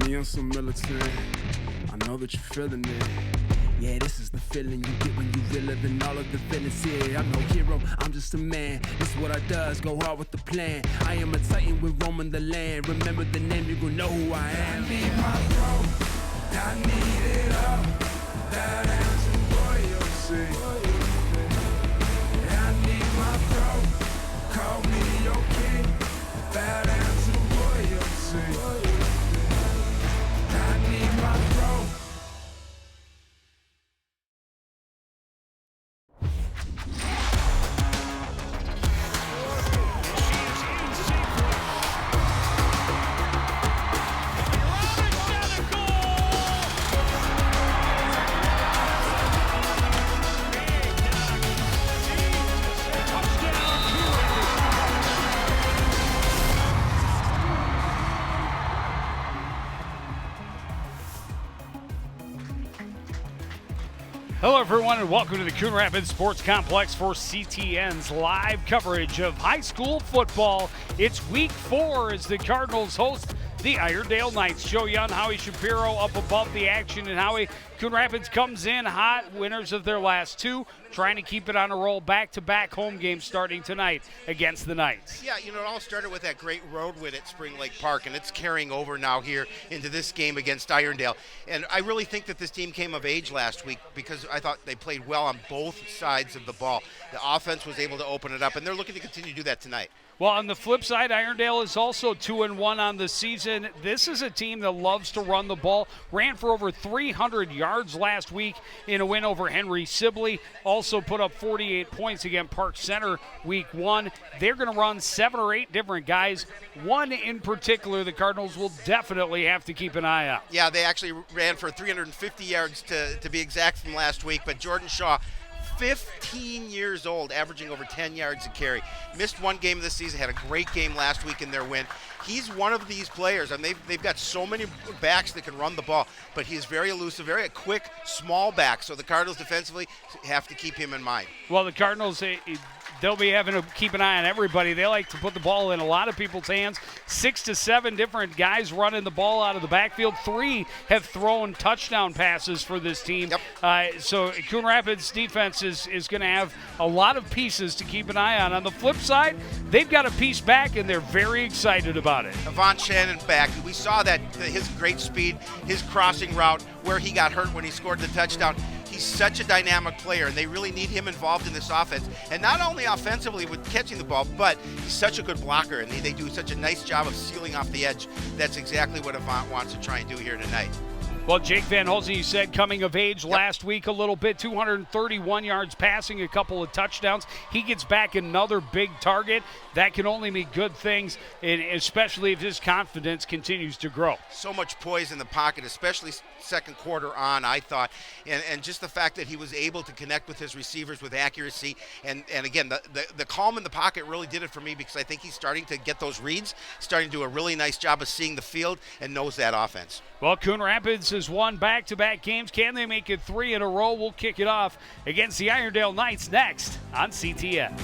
Me on some military, I know that you're feeling it. Yeah, this is the feeling you get when you reliving all of the villains here. I'm no hero, I'm just a man. This is what I does, go hard with the plan. I am a titan with roaming the land. Remember the name, you gon' know who I am. I need my throne, I need it all. That answer royalty. I need my throne, call me your king. That answer royalty. I need my throne. Hello, everyone, and welcome to the Coon Rapids Sports Complex for CTN's live coverage of high school football. It's week 4 as the Cardinals host the Irondale Knights. Joe Young, Howie Shapiro up above the action, and Howie, Coon Rapids comes in hot, winners of their last 2, trying to keep it on a roll. Back-to-back home games starting tonight against the Knights. Yeah, you know, it all started with that great road win at Spring Lake Park, and it's carrying over now here into this game against Irondale. And I really think that this team came of age last week because I thought they played well on both sides of the ball. The offense was able to open it up, and they're looking to continue to do that tonight. Well, on the flip side, Irondale is also 2-1 on the season. This is a team that loves to run the ball. Ran for over 300 yards last week in a win over Henry Sibley. Also put up 48 points against Park Center week 1. They're going to run 7 or 8 different guys. One in particular, the Cardinals will definitely have to keep an eye on. Yeah, they actually ran for 350 yards to be exact from last week, but Jordan Shaw, 15 years old, averaging over 10 yards a carry. Missed one game this season, had a great game last week in their win. He's one of these players, and they've got so many backs that can run the ball, but he is very elusive, very quick, small back, so the Cardinals defensively have to keep him in mind. Well, the Cardinals, they'll be having to keep an eye on everybody. They like to put the ball in a lot of people's hands. 6 to 7 different guys running the ball out of the backfield. 3 have thrown touchdown passes for this team. Yep. So Coon Rapids defense is going to have a lot of pieces to keep an eye on. On the flip side, they've got a piece back, and they're very excited about it. Avant Shannon back. We saw that his great speed, his crossing route, where he got hurt when he scored the touchdown. He's such a dynamic player, and they really need him involved in this offense. And not only offensively with catching the ball, but he's such a good blocker, and they do such a nice job of sealing off the edge. That's exactly what Avant wants to try and do here tonight. Well, Jake Van Holzen, you said, coming of age last week a little bit, 231 yards passing, a couple of touchdowns. He gets back another big target. That can only mean good things, and especially if his confidence continues to grow. So much poise in the pocket, especially second quarter on, I thought. And just the fact that he was able to connect with his receivers with accuracy. And again, the calm in the pocket really did it for me because I think he's starting to get those reads, starting to do a really nice job of seeing the field and knows that offense. Well, Coon Rapids has won back-to-back games. Can they make it 3 in a row? We'll kick it off against the Irondale Knights next on CTN.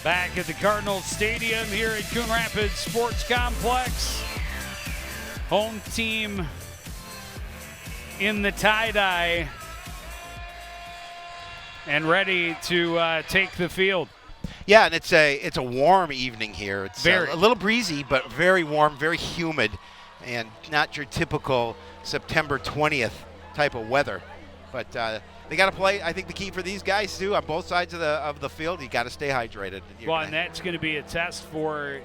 Back at the Cardinals Stadium here at Coon Rapids Sports Complex. Home team in the tie-dye and ready to take the field. Yeah, and it's a warm evening here. It's Very. a little breezy, but very warm, very humid, and not your typical September 20th type of weather. But they got to play. I think the key for these guys too, on both sides of the field, you got to stay hydrated. And that's going to be a test for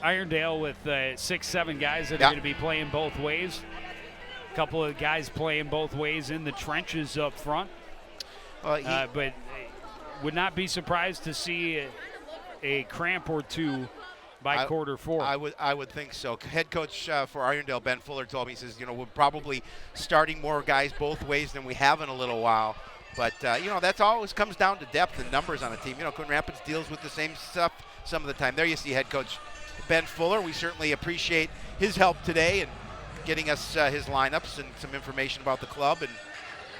Irondale with 6-7 guys that are going to be playing both ways. A couple of guys playing both ways in the trenches up front. But would not be surprised to see a cramp or two by quarter four. I would think so. Head coach for Irondale, Ben Fuller, told me, he says, we're probably starting more guys both ways than we have in a little while. But, that's always comes down to depth and numbers on a team. Coon Rapids deals with the same stuff some of the time. There you see head coach Ben Fuller. We certainly appreciate his help today and getting us his lineups and some information about the club and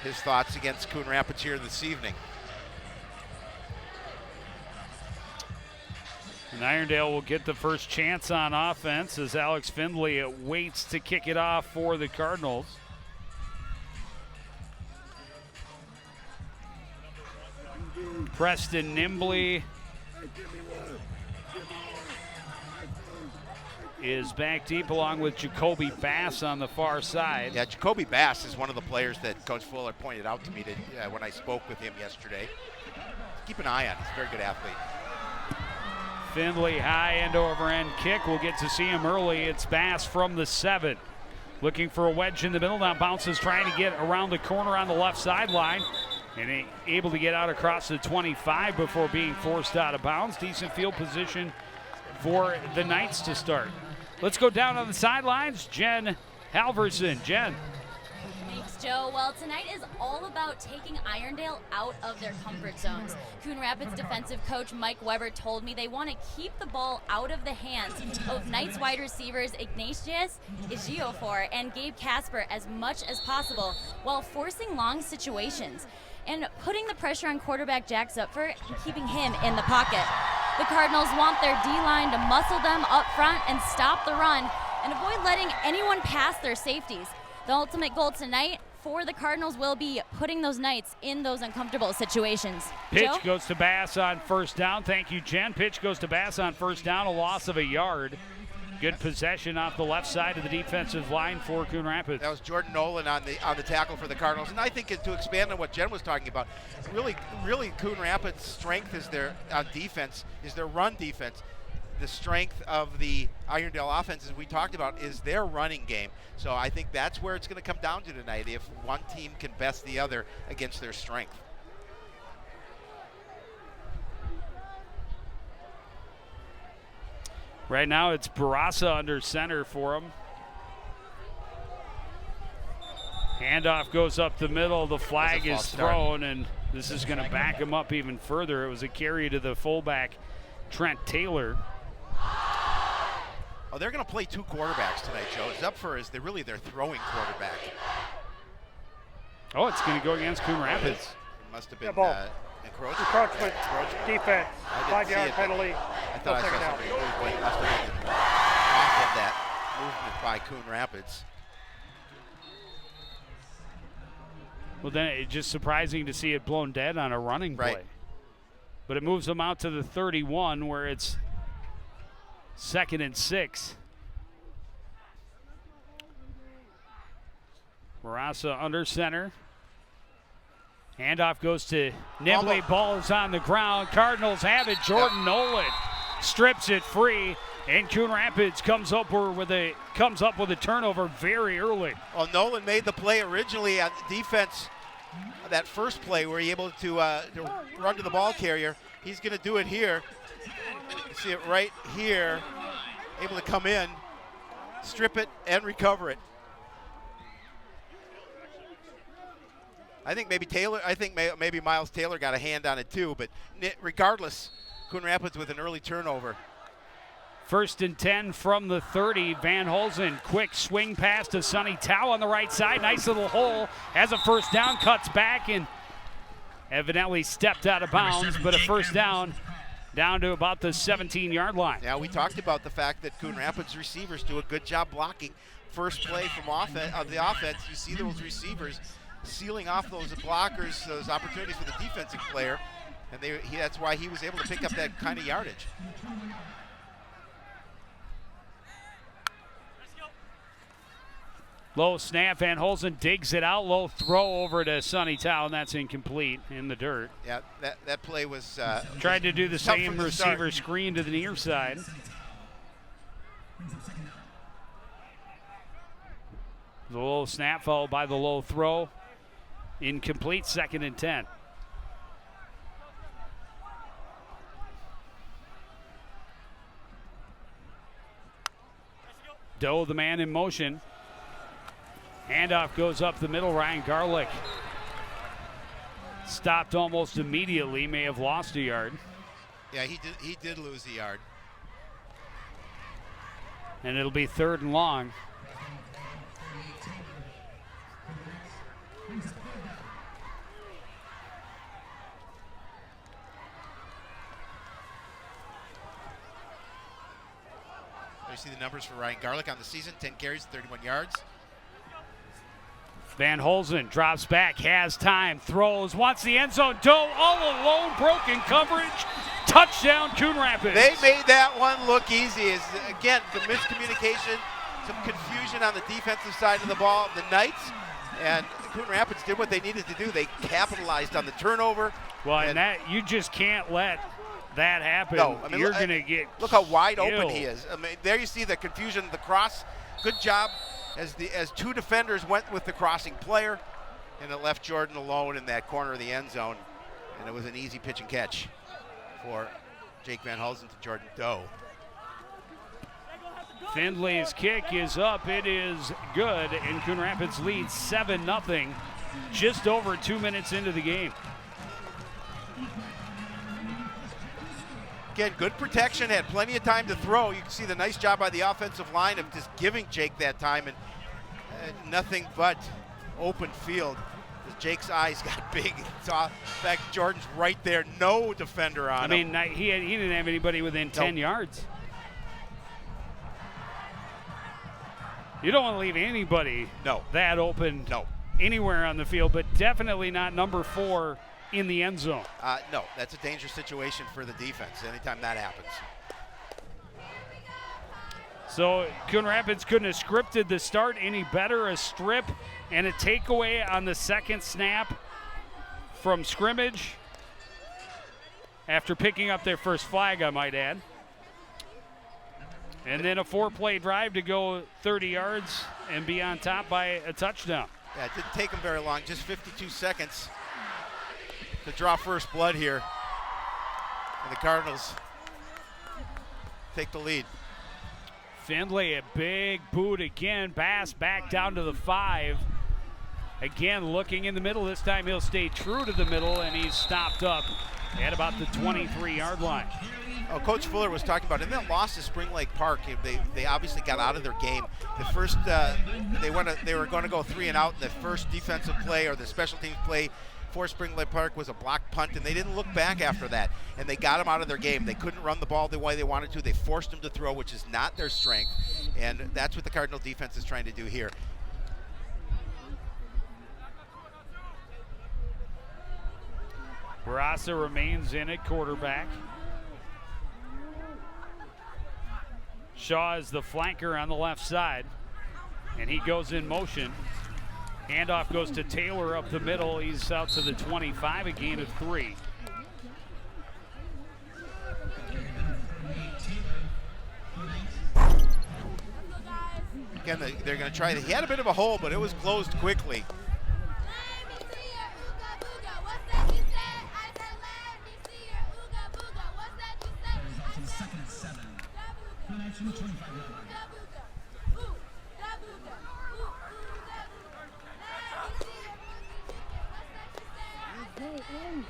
his thoughts against Coon Rapids here this evening. And Irondale will get the first chance on offense as Alex Findlay waits to kick it off for the Cardinals. Preston Nimbley is back deep along with Jacoby Bass on the far side. Yeah, Jacoby Bass is one of the players that Coach Fuller pointed out to me when I spoke with him yesterday. Keep an eye on him. He's a very good athlete. Findlay high end over end kick. We'll get to see him early. It's Bass from the 7. Looking for a wedge in the middle. Now bounces trying to get around the corner on the left sideline. And able to get out across the 25 before being forced out of bounds. Decent field position for the Knights to start. Let's go down on the sidelines. Jen Halverson. Jen. Thanks, Joe. Well, tonight is all about taking Irondale out of their comfort zones. Coon Rapids defensive coach Mike Weber told me they want to keep the ball out of the hands of Knights wide receivers Ignatius Ejiofor and Gabe Casper as much as possible while forcing long situations and putting the pressure on quarterback Jack Zupfer and keeping him in the pocket. The Cardinals want their D-line to muscle them up front and stop the run and avoid letting anyone pass their safeties. The ultimate goal tonight for the Cardinals will be putting those Knights in those uncomfortable situations. Pitch goes to Bass on first down. Thank you, Jen. Pitch goes to Bass on first down, a loss of a yard. Good possession off the left side of the defensive line for Coon Rapids. That was Jordan Nolan on the tackle for the Cardinals. And I think to expand on what Jen was talking about, really Coon Rapids' strength is their defense, is their run defense. The strength of the Irondale offense, as we talked about, is their running game. So I think that's where it's going to come down to tonight, if one team can best the other against their strength. Right now it's Barassa under center for him. Handoff goes up the middle. The flag is thrown, and this is going to back him up even further. It was a carry to the fullback, Trent Taylor. Oh, they're going to play two quarterbacks tonight, Joe. Zupfer is their throwing quarterback. Oh, it's going to go against Coon Rapids. It must have been encroachment defense, 5-yard penalty. I thought I saw somebody move, but it must have been off of that movement by Coon Rapids. Well, then it's just surprising to see it blown dead on a running play. But it moves them out to the 31 where it's 2nd and 6. Barassa under center. Handoff goes to Nimbley. Ball is on the ground. Cardinals have it. Jordan Nolan strips it free, and Coon Rapids comes up with a turnover very early. Well, Nolan made the play originally on defense. That first play where he able to run to the ball carrier. He's going to do it here. You see it right here. Able to come in, strip it, and recover it. I think maybe Miles Taylor got a hand on it too, but regardless, Coon Rapids with an early turnover. 1st and 10 from the 30. Van Holzen, quick swing pass to Sonny Tao on the right side. Nice little hole. Has a first down, cuts back, and evidently stepped out of bounds, but a first down down to about the 17-yard line. Now, we talked about the fact that Coon Rapids receivers do a good job blocking. First play from the offense, you see those receivers sealing off those blockers, those opportunities for the defensive player, and that's why he was able to pick up that kind of yardage. Low snap, Van Holzen digs it out, low throw over to Sonny Tao, and that's incomplete in the dirt. Yeah, that play was tried to do the same receiver start. Screen to the near side. The low snap followed by the low throw. Incomplete, 2nd and 10. Doe, the man in motion. Handoff goes up the middle. Ryan Garlick stopped almost immediately, may have lost a yard. Yeah, he did lose a yard. And it'll be 3rd and long. You see the numbers for Ryan Garlick on the season, 10 carries, 31 yards. Van Holzen drops back, has time, throws, wants the end zone. Doe all alone, broken coverage. Touchdown, Coon Rapids. They made that one look easy. Again, the miscommunication, some confusion on the defensive side of the ball. The Knights and Coon Rapids did what they needed to do. They capitalized on the turnover. Well, and that you just can't let that happen. No, I mean, you're going to get look how wide killed. open he is. I mean, there you see the confusion, the cross. Good job as two defenders went with the crossing player, and it left Jordan alone in that corner of the end zone, and it was an easy pitch and catch for Jake Van Hulsen to Jordan Doe. Findlay's kick is up. It is good, and Coon Rapids leads 7-0, just over 2 minutes into the game. Again, good protection, had plenty of time to throw. You can see the nice job by the offensive line of just giving Jake that time, and nothing but open field. Jake's eyes got big. In fact, Jordan's right there, no defender on him. I mean, he didn't have anybody within 10 yards. You don't want to leave anybody that open anywhere on the field, but definitely not number 4 in the end zone. No, that's a dangerous situation for the defense anytime that happens. So Coon Rapids couldn't have scripted the start any better. A strip and a takeaway on the second snap from scrimmage after picking up their first flag, I might add. And then a 4-play drive to go 30 yards and be on top by a touchdown. Yeah, it didn't take them very long, just 52 seconds to draw first blood here. And the Cardinals take the lead. Findlay, a big boot again. Bass back down to the 5. Again, looking in the middle. This time he'll stay true to the middle, and he's stopped up at about the 23-yard line. Oh, Coach Fuller was talking about in that loss to Spring Lake Park. They obviously got out of their game. The first they were going to go 3 and out. And the first defensive play or the special teams play for Spring Lake Park was a block punt, and they didn't look back after that. And they got them out of their game. They couldn't run the ball the way they wanted to. They forced them to throw, which is not their strength. And that's what the Cardinal defense is trying to do here. Barassa remains in at quarterback. Shaw is the flanker on the left side, and he goes in motion. Handoff goes to Taylor up the middle. He's out to the 25, a gain of 3. Again, they're going to try. He had a bit of a hole, but it was closed quickly.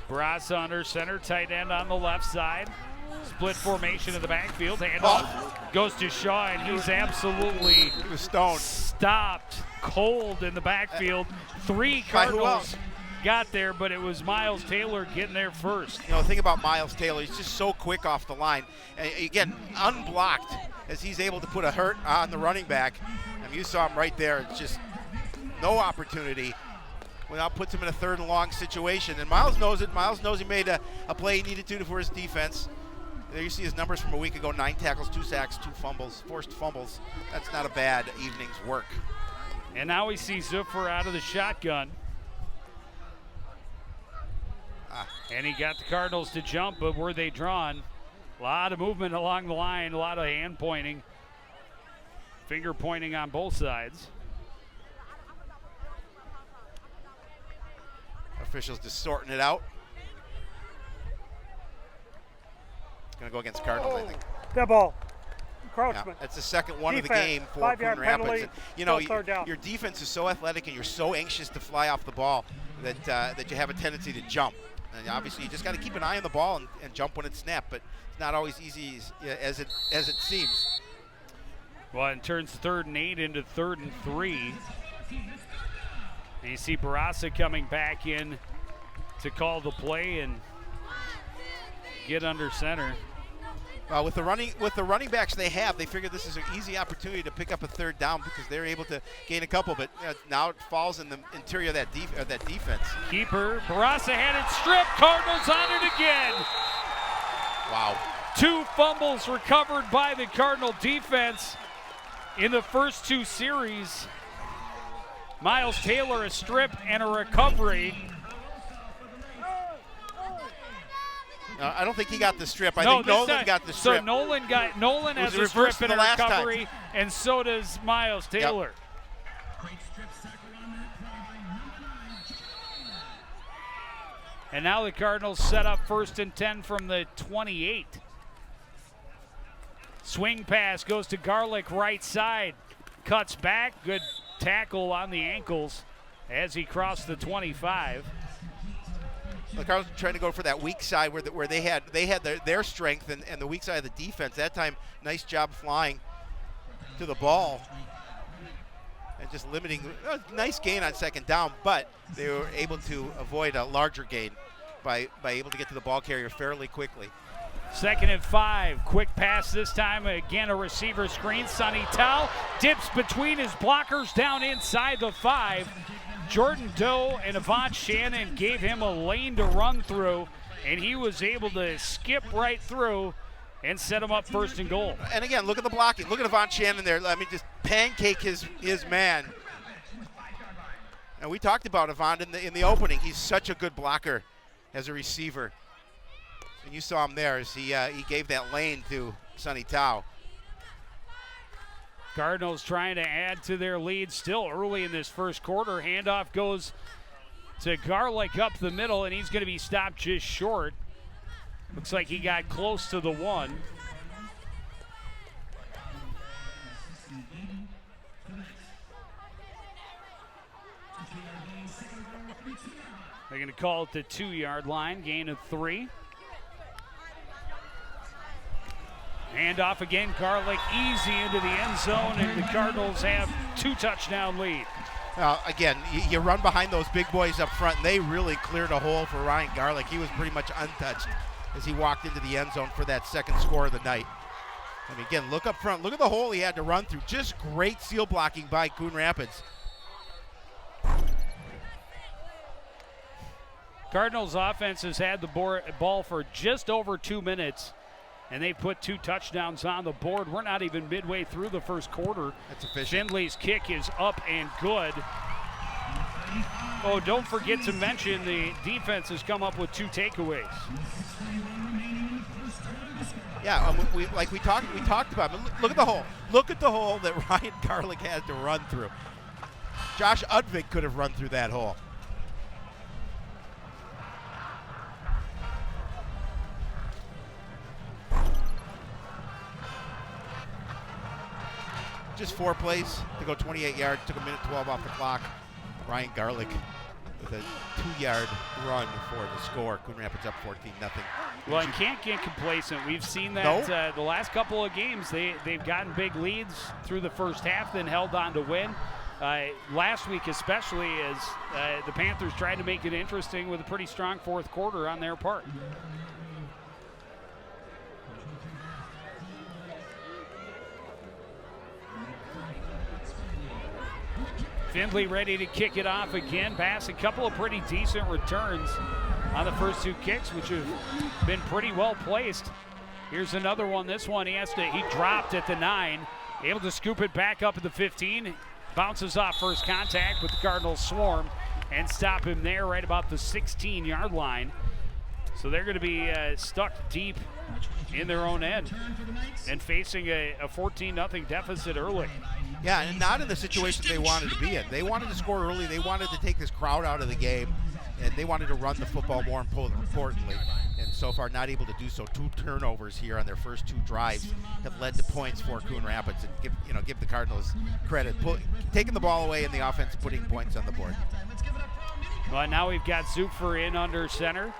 Barassa under center, tight end on the left side. Split formation in the backfield. Handoff goes to Shaw, and he's absolutely stoned. Stopped cold in the backfield. 3 Cardinals got there, but it was Miles Taylor getting there first. You know, the thing about Miles Taylor, he's just so quick off the line. And again, unblocked, as he's able to put a hurt on the running back. And you saw him right there. It's just no opportunity. Well, now puts him in a 3rd and long situation. And Miles knows it. Miles knows he made a play he needed to for his defense. There you see his numbers from a week ago: 9 tackles, 2 sacks, 2 fumbles, forced fumbles. That's not a bad evening's work. And now we see Zuffer out of the shotgun. And he got the Cardinals to jump, but were they drawn? A lot of movement along the line, a lot of hand pointing, finger pointing on both sides. Officials just sorting it out. It's going to go against Cardinals, I think. Dead ball. Yeah, Encroachment. that's the second one Defense, of the game for 5-yard Coon Rapids. penalty, And, you know, still 3rd down. your defense is so athletic and you're so anxious to fly off the ball that you have a tendency to jump. And obviously, you just got to keep an eye on the ball and jump when it's snapped. But it's not always easy as it seems. Well, it turns 3rd and 8 into 3rd and 3. And you see Barassa coming back in to call the play and get under center. With the running backs they have, they figure this is an easy opportunity to pick up a 3rd down because they're able to gain a couple. But now it falls in the interior of that defense. Keeper, Barassa had it stripped. Cardinals on it again. Wow. 2 fumbles recovered by the Cardinal defense in the first 2 series. Miles Taylor a strip and a recovery. I don't think he got the strip. I think Nolan got the strip. So Nolan has a strip and a recovery, and so does Miles Taylor. Yep. And now the Cardinals set up 1st and 10 from the 28. Swing pass goes to Garlick right side. Cuts back. Good tackle on the ankles as he crossed the 25. The Cardinals trying to go for that weak side where they had their strength and the weak side of the defense. That time, nice job flying to the ball and just limiting. Nice gain on 2nd down, but they were able to avoid a larger gain by able to get to the ball carrier fairly quickly. 2nd and 5. Quick pass this time. Again, a receiver screen. Sonny Tao dips between his blockers down inside the 5. Jordan Doe and Avant Shannon gave him a lane to run through, and he was able to skip right through and set him up 1st and goal. And again, look at the blocking. Look at Avant Shannon there. I mean, just pancake his man. And we talked about Avant in the opening. He's such a good blocker as a receiver. And you saw him there as he gave that lane to Sonny Tao. Cardinals trying to add to their lead still early in this first quarter. Handoff goes to Garlick up the middle, and he's going to be stopped just short. Looks like he got close to the 1. They're going to call it the 2-yard line, gain of 3. Handoff again, Garlick easy into the end zone, and the Cardinals have 2-touchdown lead. Again, you run behind those big boys up front, and they really cleared a hole for Ryan Garlick. He was pretty much untouched as he walked into the end zone for that 2nd score of the night. I mean, again, look up front. Look at the hole he had to run through. Just great seal blocking by Coon Rapids. Cardinals offense has had the ball for just over 2 minutes, and they put 2 touchdowns on the board. We're not even midway through the first quarter. That's efficient. Finley's kick is up and good. Oh, don't forget to mention the defense has come up with 2 takeaways. Yeah, we talked about. Look at the hole. Look at the hole that Ryan Garlick had to run through. Josh Udvig could have run through that hole. Just 4 plays to go 28 yards. Took a minute 12 off the clock. Ryan Garlick with a 2-yard run for the score. Coon Rapids up 14-0. Well, and can't get complacent. We've seen that the last couple of games. They've gotten big leads through the first half, then held on to win. last week especially, as the Panthers tried to make it interesting with a pretty strong fourth quarter on their part. Findlay ready to kick it off again. Pass a couple of pretty decent returns on the first two kicks, which have been pretty well placed. Here's another one. This one he dropped at the 9, able to scoop it back up at the 15. Bounces off first contact, but the Cardinals swarm and stop him there right about the 16-yard line. So they're going to be stuck deep in their own end and facing a 14-0 deficit early. Yeah, and not in the situation they wanted to be in. They wanted to score early. They wanted to take this crowd out of the game, and they wanted to run the football more importantly. And so far, not able to do so. 2 turnovers here on their first 2 drives have led to points for Coon Rapids, and give the Cardinals credit, taking the ball away in the offense, putting points on the board. Well, now we've got Zupfer in under center.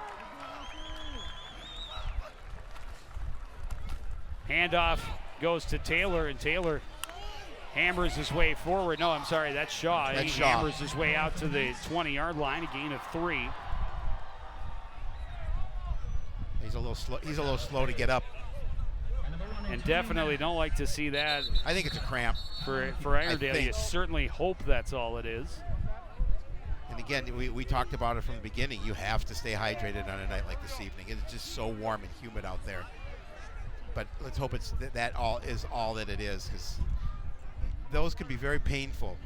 Handoff goes to Taylor, and Taylor hammers his way forward. No, I'm sorry, that's Shaw. He hammers his way out to the 20-yard line, a gain of 3. He's a little slow to get up. And definitely don't like to see that. I think it's a cramp. For Irondale, you certainly hope that's all it is. And again, we talked about it from the beginning. You have to stay hydrated on a night like this evening. It's just so warm and humid out there. But let's hope it's that all that it is, because those can be very painful.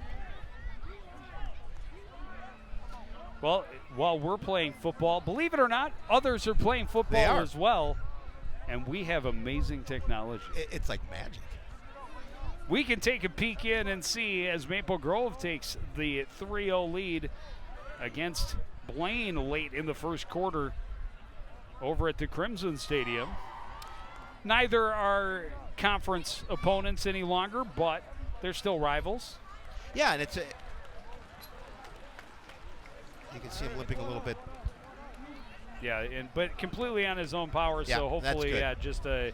Well, while we're playing football, believe it or not, others are playing football as well, and we have amazing technology. It's like magic. We can take a peek in and see as Maple Grove takes the 3-0 lead against Blaine late in the first quarter over at the Crimson Stadium. Neither are conference opponents any longer, but they're still rivals. Yeah, and you can see him limping a little bit. Yeah, but completely on his own power, so hopefully just a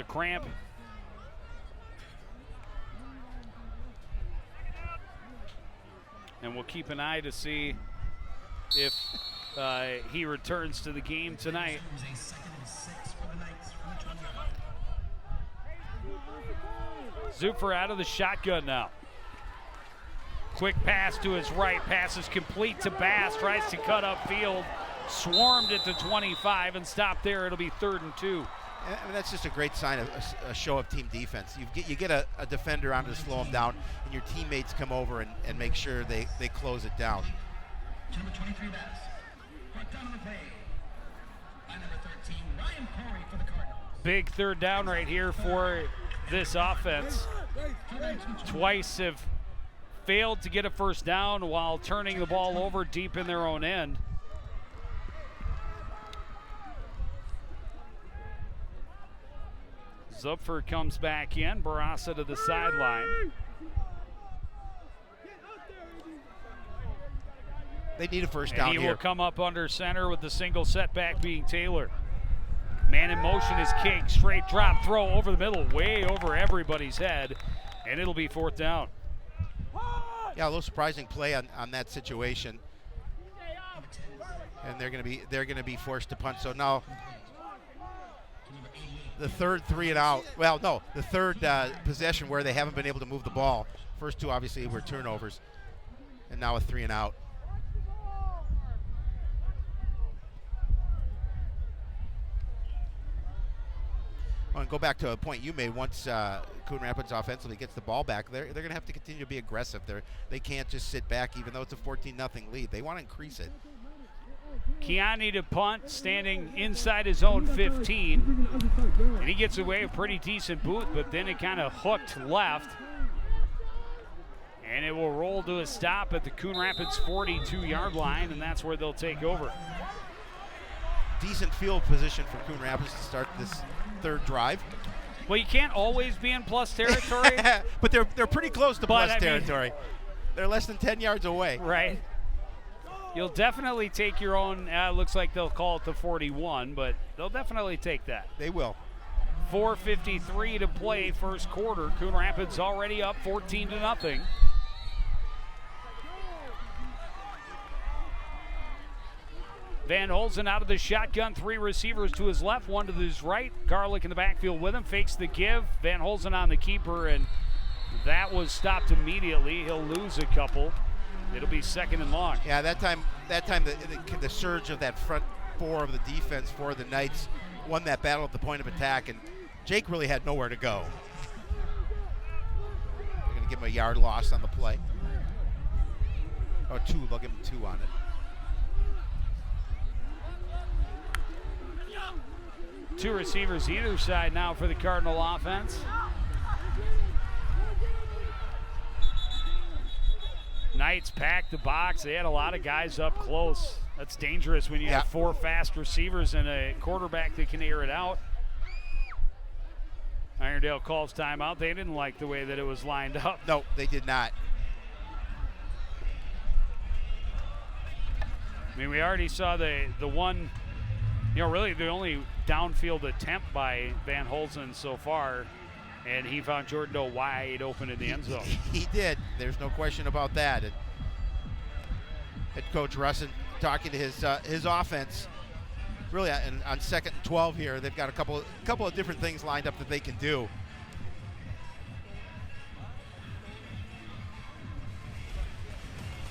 cramp. And we'll keep an eye to see if he returns to the game tonight. Zupfer out of the shotgun now. Quick pass to his right. Pass is complete to Bass. Tries to cut upfield. Swarmed at the 25 and stopped there. It'll be 3rd and 2. I mean, that's just a great sign of a show of team defense. You get a defender on to slow him down, and your teammates come over and make sure they close it down. Number 23 Bass. Brought down on the play by number 13, Ryan Corey for the Cardinals. Big 3rd down right here for this offense. Twice have failed to get a first down while turning the ball over deep in their own end. Zupfer comes back in. Barassa to the sideline. They need a first down here. He will come up under center with the single setback being Taylor. Man in motion is King. Straight drop throw over the middle, way over everybody's head, and it'll be 4th down. Yeah, a little surprising play on that situation. And they're going to be forced to punt. So now the 3rd 3 and out. Well, no, the 3rd possession where they haven't been able to move the ball. First 2 obviously were turnovers, and now a 3 and out. Well, and go back to a point you made. Once Coon Rapids offensively gets the ball back, they're going to have to continue to be aggressive. They can't just sit back, even though it's a 14-0 lead. They want to increase it. Kiani to punt, standing inside his own 15. And he gets away a pretty decent boot, but then it kind of hooked left. And it will roll to a stop at the Coon Rapids 42-yard line, and that's where they'll take over. Decent field position for Coon Rapids to start this 3rd drive. Well, you can't always be in plus territory. But they're pretty close to plus territory. They're less than 10 yards away. Right. You'll definitely take your own, looks like they'll call it the 41, but they'll definitely take that. They will. 4:53 to play first quarter. Coon Rapids already up 14-0. Van Holzen out of the shotgun, 3 receivers to his left, 1 to his right. Garlick in the backfield with him, fakes the give. Van Holzen on the keeper, and that was stopped immediately. He'll lose a couple. It'll be 2nd and long. Yeah, that time the surge of that front 4 of the defense for the Knights won that battle at the point of attack, and Jake really had nowhere to go. They're going to give him a yard loss on the play. Or 2, they'll give him 2 on it. Two receivers either side now for the Cardinal offense. Knights packed the box. They had a lot of guys up close. That's dangerous when you have 4 fast receivers and a quarterback that can air it out. Irondale calls timeout. They didn't like the way that it was lined up. No, they did not. I mean, we already saw the one, really the only downfield attempt by Van Holzen so far, and he found Jordan Doe wide open in the end zone. He did. There's no question about that. And head coach Russin talking to his offense. Really, on 2nd and 12 here, they've got a couple of different things lined up that they can do.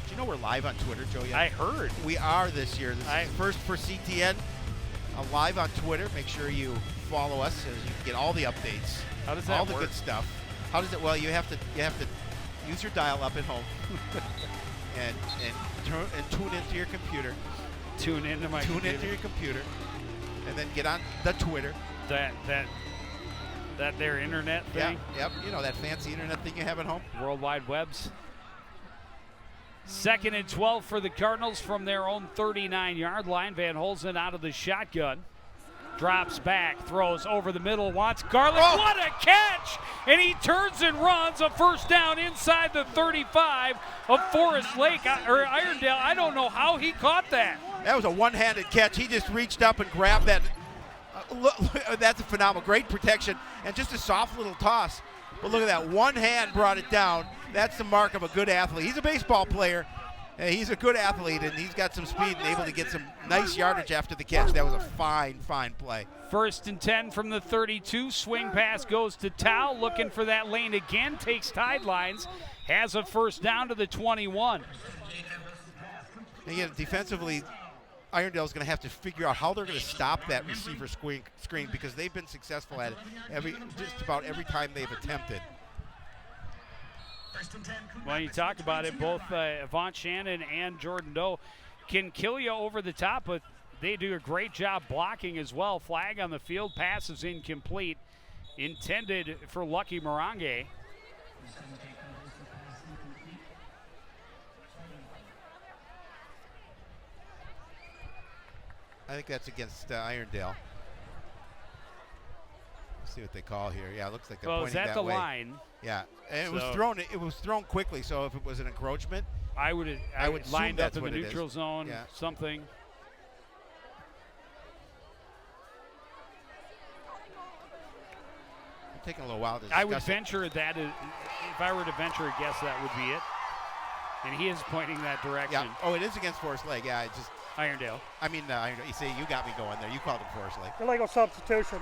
Did you know we're live on Twitter, Joe? I heard. We are this year. This is first for CTN. Live on Twitter. Make sure you follow us so you can get all the updates. How does that all work? the good stuff. How does it? Well, you have to use your dial-up at home and tune into your computer. Tune into my Tune computer. into your computer, and then get on the Twitter. That their internet thing. Yep. You know that fancy internet thing you have at home. World Wide Webs. 2nd and 12 for the Cardinals from their own 39-yard line. Van Holzen out of the shotgun. Drops back, throws over the middle, wants Garlick. Oh. What a catch! And he turns and runs a first down inside the 35 of Forest Lake, or Irondale. I don't know how he caught that. That was a one-handed catch. He just reached up and grabbed that. That's a phenomenal. Great protection and just a soft little toss. But look at that. One hand brought it down. That's the mark of a good athlete. He's a baseball player. He's a good athlete, and he's got some speed and able to get some nice yardage after the catch. That was a fine play. 1st and 10 from the 32. Swing pass goes to Tao. Looking for that lane again. Takes sidelines. Has a first down to the 21. Again, defensively, Irondale's going to have to figure out how they're going to stop that receiver screen because they've been successful at it just about every time they've attempted. Well, you talk about it, both Avant Shannon and Jordan Doe can kill you over the top, but they do a great job blocking as well. Flag on the field, pass is incomplete, intended for Lucky Morange. I think that's against Irondale. Let's see what they call here. Yeah, it looks like they're pointing that way. Well, is that the line? Yeah, and it was thrown quickly. So if it was an encroachment, I would lined up in the neutral zone, something. It's taking a little while to discuss. I would venture that if I were to venture a guess, that would be it. And he is pointing that direction. Yeah. Oh, it is against Forest Lake. Yeah, it's just Irondale. I mean, Irondale. You see, you got me going there. You called it Forest Lake. Illegal substitution.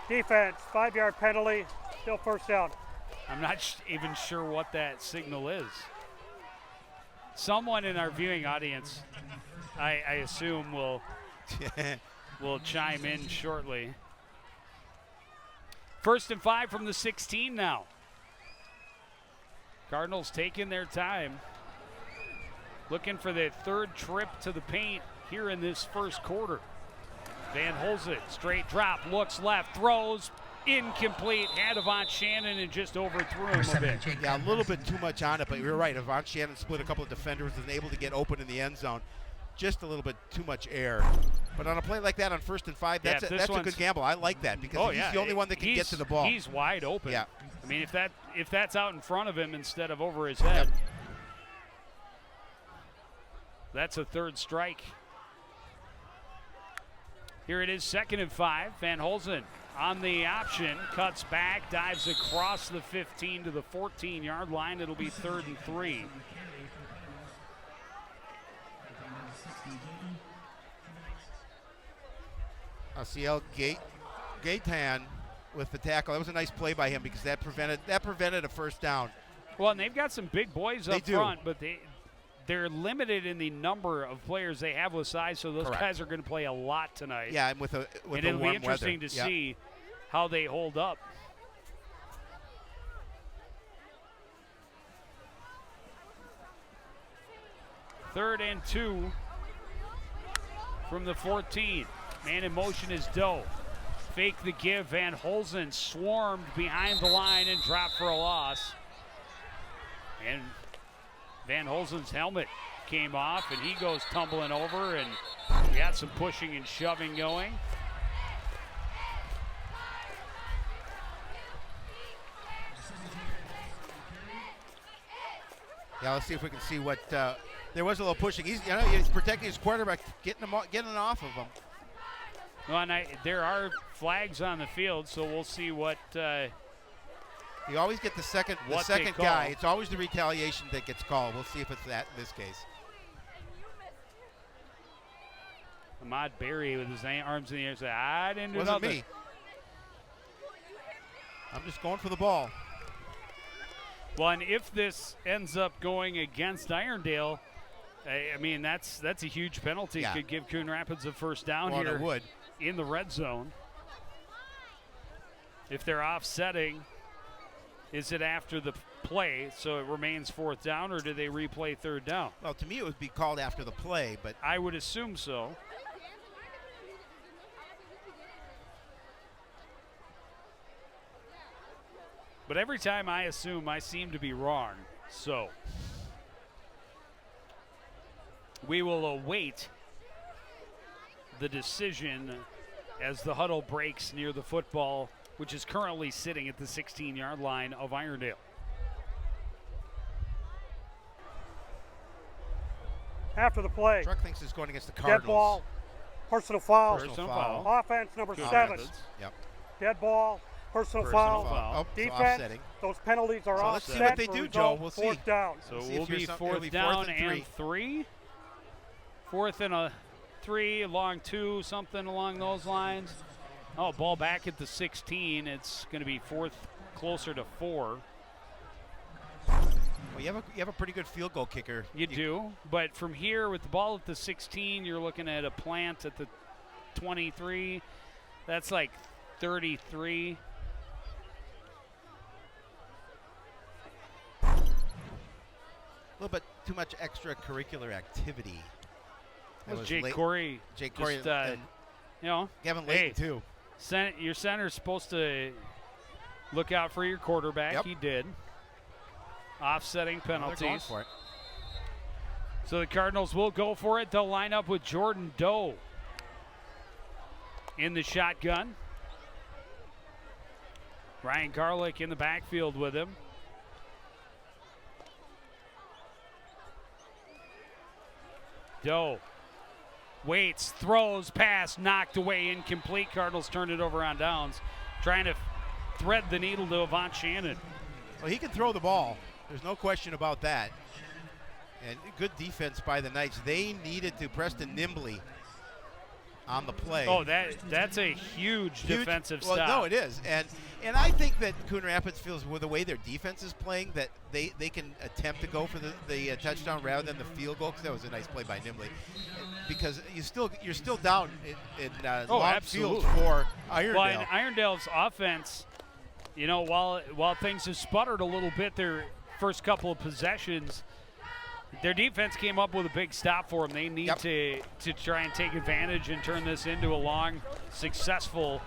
Defense, 5-yard penalty, still first down. I'm not even sure what that signal is. Someone in our viewing audience, I assume, will chime in shortly. 1st and 5 from the 16 now. Cardinals taking their time. Looking for their 3rd trip to the paint here in this first quarter. Van Holzen, straight drop, looks left, throws, incomplete. Had Avant Shannon and just overthrew him a bit. Yeah, a little bit too much on it, but you're right. Avant Shannon split a couple of defenders and able to get open in the end zone. Just a little bit too much air. But on a play like that on 1st and 5, that's a good gamble. I like that because he's the only one that can get to the ball. He's wide open. Yeah. I mean, if that's out in front of him instead of over his head, that's a 3rd strike. Here it is, 2nd and 5. Van Holzen on the option, cuts back, dives across the 15 to the 14-yard line. It'll be 3rd and 3. Ciel Gaitan with the tackle. That was a nice play by him because that prevented a first down. Well, and they've got some big boys up They do. front, but they're limited in the number of players they have with size, so those Correct. guys are going to play a lot tonight. Yeah, and with and the it'll warm be interesting weather. to see how they hold up. Third and 2 from the 14. Man in motion is Doe. Fake the give. Van Holzen swarmed behind the line and dropped for a loss. And Van Holzen's helmet came off, and he goes tumbling over, and we got some pushing and shoving going. Yeah, let's see if we can see what. There was a little pushing. He's protecting his quarterback, getting off of him. Well, and there are flags on the field, so we'll see what. You always get the second guy. It's always the retaliation that gets called. We'll see if it's that in this case. Ahmad Berry with his arms in the air said, I didn't do Wasn't nothing. me. I'm just going for the ball. Well, and if this ends up going against Irondale, I mean, that's a huge penalty. Yeah. Could give Coon Rapids a first down Well, here it would. in the red zone. If they're offsetting, is it after the play, so it remains 4th down, or do they replay 3rd down? Well, to me, it would be called after the play, but I would assume so. But every time I assume, I seem to be wrong. So we will await the decision as the huddle breaks near the football, which is currently sitting at the 16-yard line of Irondale. After the play, Truck thinks it's going against the dead Cardinals. ball, personal foul. Personal foul. Offense number Coon 7. Rapids. Yep. Dead ball, personal Personal foul. foul. Oh, so Defense, offsetting. those penalties are So let's offset. see what they for do, result, Joe. We'll see. 4th down. So See we'll if be it'll 4th be down 4th and and 3. 4th and a 3, along 2, something along those lines. Oh, ball back at the 16. It's going to be 4th, closer to 4. Well, you have a pretty good field goal kicker. You do, but from here with the ball at the 16, you're looking at a plant at the 23. That's like 33. A little bit too much extracurricular activity. That was Jake Corey. Jake Corey. Just, you know, Gavin hey, Layton, too. your center's supposed to look out for your quarterback. Yep. He did. Offsetting They're going penalties. for it. So the Cardinals will go for it. They'll line up with Jordan Doe in the shotgun. Ryan Garlick in the backfield with him. Doe waits, throws, pass, knocked away, incomplete. Cardinals turn it over on downs, trying to thread the needle to Avant Shannon. Well, he can throw the ball. There's no question about that. And good defense by the Knights. They needed to Preston Nimbley on the play. Oh, that's a huge defensive well, stop. No, it is. And I think that Coon Rapids feels with the way their defense is playing that they can attempt to go for the touchdown rather than the field goal, because that was a nice play by Nimbley. Because you're still down in long fields for Irondale. Well, and Irondale's offense, you know, while things have sputtered a little bit their first couple of possessions, their defense came up with a big stop for them. They need to try and take advantage and turn this into a long, successful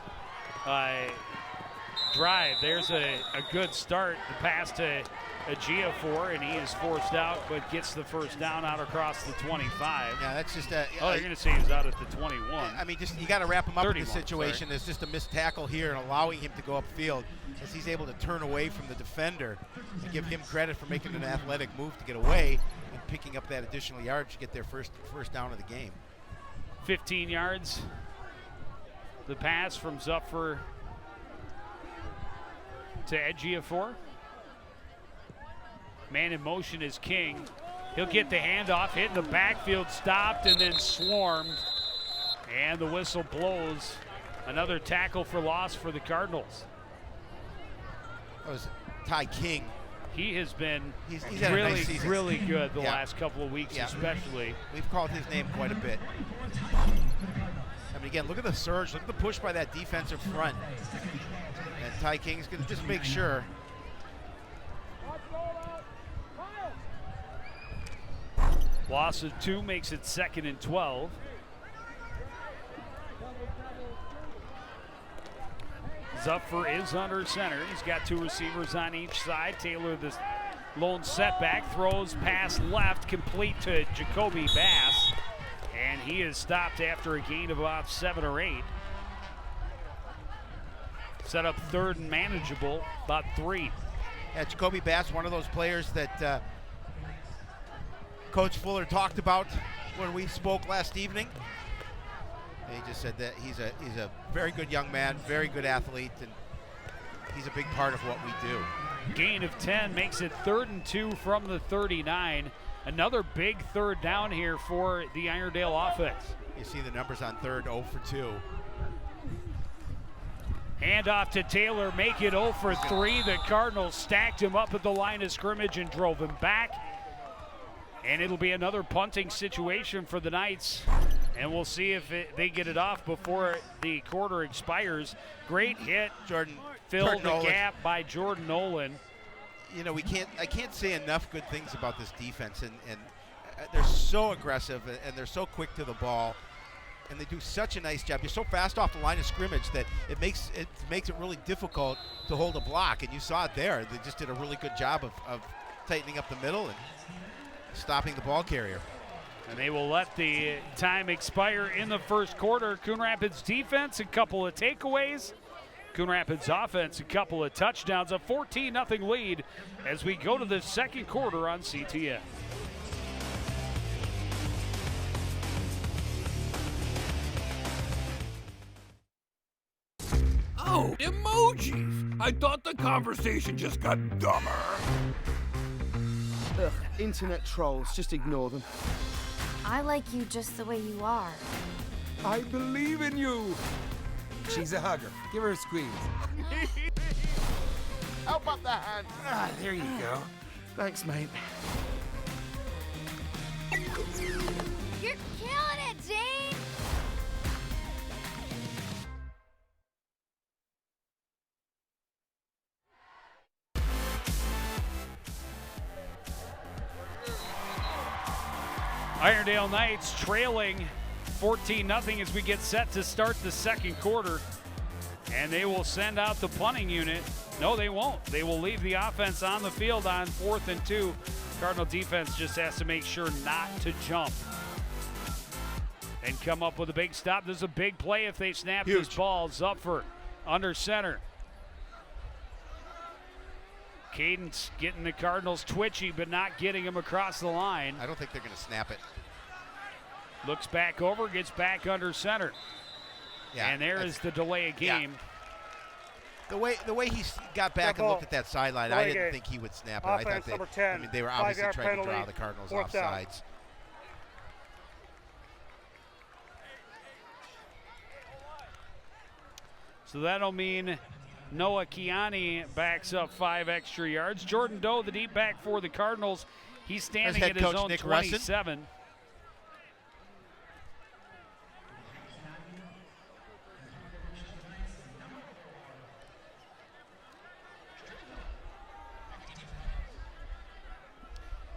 drive. There's a good start. The pass to Agiafor, and he is forced out, but gets the first down out across the 25. Yeah, that's just you're going to say he's out at the 21. I mean, just you got to wrap him up in 31, the situation. It's just a missed tackle here and allowing him to go upfield as he's able to turn away from the defender and give him credit for making an athletic move to get away and picking up that additional yardage to get their first down of the game. 15 yards. The pass from Zupfer to Ejiofor. Man in motion is King. He'll get the handoff, hit in the backfield, stopped, and then swarmed. And the whistle blows. Another tackle for loss for the Cardinals. That was Ty King. He has been He's had a nice season. really good the last couple of weeks, especially. We've called his name quite a bit. I mean, again, look at the surge. Look at the push by that defensive front. And Ty King's going to just make sure. Loss of 2 makes it 2nd and 12. Zupfer is under center. He's got 2 receivers on each side. Taylor, the lone setback, throws pass left, complete to Jacoby Bass. And he is stopped after a gain of about 7 or 8. Set up 3rd and manageable, about 3. Yeah, Jacoby Bass, one of those players that Coach Fuller talked about when we spoke last evening. And he just said that he's a very good young man, very good athlete, and he's a big part of what we do. Gain of 10 makes it 3rd and 2 from the 39. Another big 3rd down here for the Irondale offense. You see the numbers on 3rd, 0 for 2. Handoff to Taylor, make it 0 for 3. The Cardinals stacked him up at the line of scrimmage and drove him back. And it'll be another punting situation for the Knights. And we'll see if they get it off before the quarter expires. Great hit. Fill the Nolan. gap by Jordan Nolan. You know, I can't say enough good things about this defense, and they're so aggressive and they're so quick to the ball, and they do such a nice job. You're so fast off the line of scrimmage that it makes it really difficult to hold a block, and you saw it there. They just did a really good job of tightening up the middle and stopping the ball carrier. And they will let the time expire in the first quarter. Coon Rapids defense, a couple of takeaways. Coon Rapids offense, a couple of touchdowns, a 14-0 lead as we go to the second quarter on CTN. Oh, emojis! I thought the conversation just got dumber. Ugh, internet trolls, just ignore them. I like you just the way you are. I believe in you. She's a hugger. Give her a squeeze. Help up the hand. Ah, there you go. Thanks, mate. You're killing it, Jane! Irondale Knights trailing 14-0 as we get set to start the second quarter. And they will send out the punting unit. No, they won't. They will leave the offense on the field on 4th and 2. Cardinal defense just has to make sure not to jump and come up with a big stop. This is a big play if they snap this ball. Zupfer under center. Cadence getting the Cardinals twitchy, but not getting them across the line. I don't think they're going to snap it. Looks back over, gets back under center. Yeah, and there is the delay of game. Yeah. The way he got back and looked at that sideline, I didn't think he would snap it. Offense, I thought 10, they were obviously trying penalty, to draw the Cardinals 4th off down. sides. So that'll mean Noah Kiani backs up 5 extra yards. Jordan Doe, the deep back for the Cardinals, he's standing at his own 27.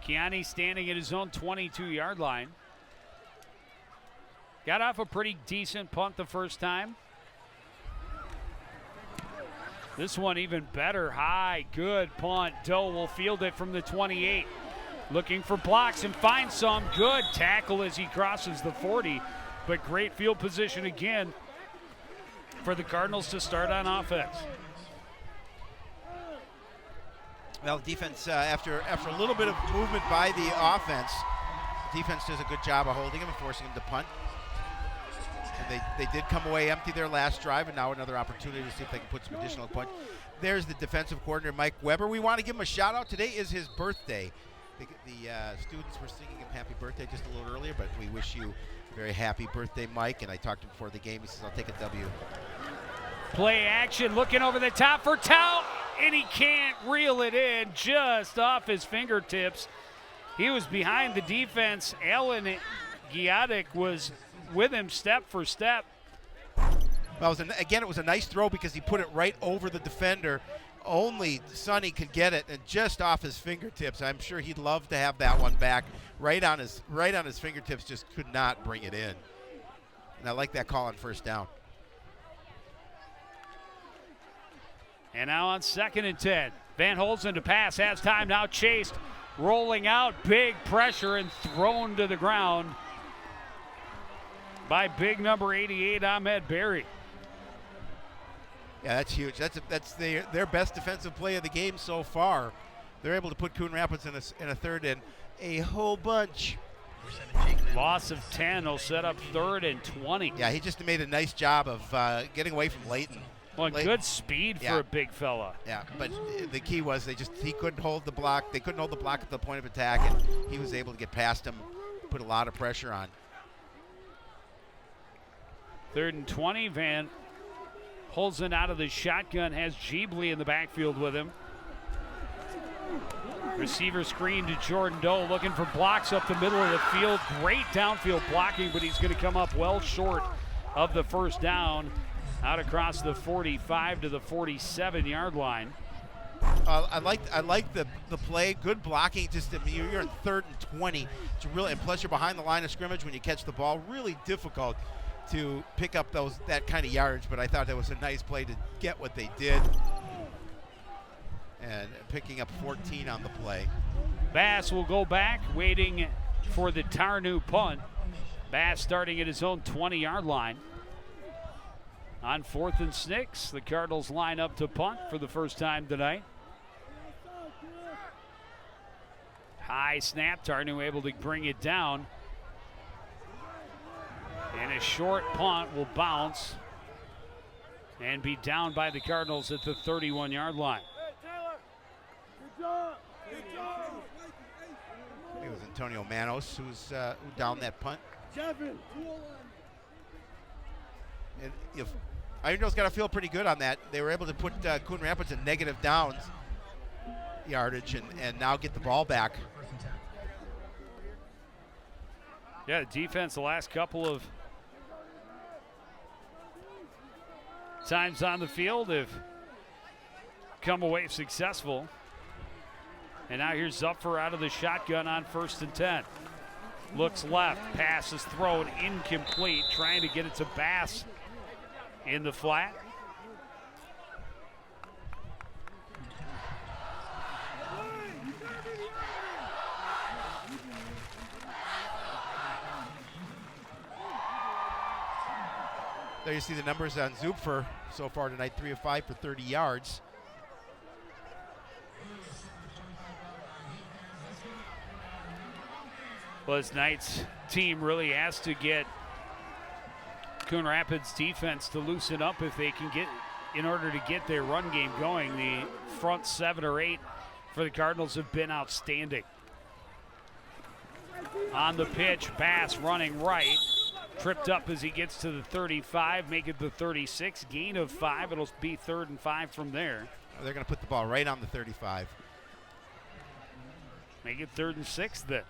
Kiani standing at his own 22-yard line. Got off a pretty decent punt the first time. This one even better. High, good punt. Doe will field it from the 28. Looking for blocks and finds some. Good tackle as he crosses the 40. But great field position again for the Cardinals to start on offense. Well, defense, after a little bit of movement by the offense, defense does a good job of holding him and forcing him to punt. And they did come away empty their last drive, and now another opportunity to see if they can put some additional points. There's the defensive coordinator, Mike Weber. We want to give him a shout out. Today is his birthday. The students were singing him happy birthday just a little earlier, but we wish you a very happy birthday, Mike. And I talked to him before the game. He says, I'll take a W. Play action, looking over the top for Tao, and he can't reel it in, just off his fingertips. He was behind the defense. Alan Giadik was with him step for step. Well, it was a nice throw because he put it right over the defender. Only Sonny could get it, and just off his fingertips. I'm sure he'd love to have that one back. Right on his fingertips, just could not bring it in. And I like that call on first down. And now on 2nd and 10. Van Holzen to pass, has time, now chased, rolling out, big pressure and thrown to the ground by big number 88, Ahmed Berry. Yeah, that's huge. That's their best defensive play of the game so far. They're able to put Coon Rapids in a third and a whole bunch. Loss of 10 will set up 3rd and 20. Yeah, he just made a nice job of getting away from Leighton. Well, good speed for a big fella. Yeah, but the key was he couldn't hold the block. They couldn't hold the block at the point of attack, and he was able to get past him, put a lot of pressure on. 3rd and 20. Van Holzen out of the shotgun, has Jeebly in the backfield with him. Receiver screen to Jordan Doe, looking for blocks up the middle of the field. Great downfield blocking, but he's going to come up well short of the first down. Out across the 45 to the 47-yard line. I like the play. Good blocking. Just you're in 3rd and 20. It's really, and plus you're behind the line of scrimmage when you catch the ball. Really difficult to pick up that kind of yardage. But I thought that was a nice play to get what they did, and picking up 14 on the play. Bass will go back, waiting for the Tarnu punt. Bass starting at his own 20-yard line. On 4th and 6, the Cardinals line up to punt for the first time tonight. High snap, Tarnu able to bring it down. And a short punt will bounce and be down by the Cardinals at the 31-yard line. It was Antonio Manos who downed that punt. And if Irondale's got to feel pretty good on that. They were able to put Coon Rapids in negative downs yardage and now get the ball back. Yeah, the defense the last couple of times on the field have come away successful. And now here's Zupfer out of the shotgun on 1st and 10. Looks left, pass is thrown incomplete, trying to get it to Bass in the flat. There you see the numbers on Zupfer so far tonight, 3 of 5 for 30 yards. Well, this night's team really has to get Coon Rapids defense to loosen up if they can get, in order to get their run game going. The front 7 or 8 for the Cardinals have been outstanding. On the pitch, Bass running right. Tripped up as he gets to the 35, make it the 36. Gain of 5. It'll be 3rd and 5 from there. They're going to put the ball right on the 35. Make it 3rd and 6 then.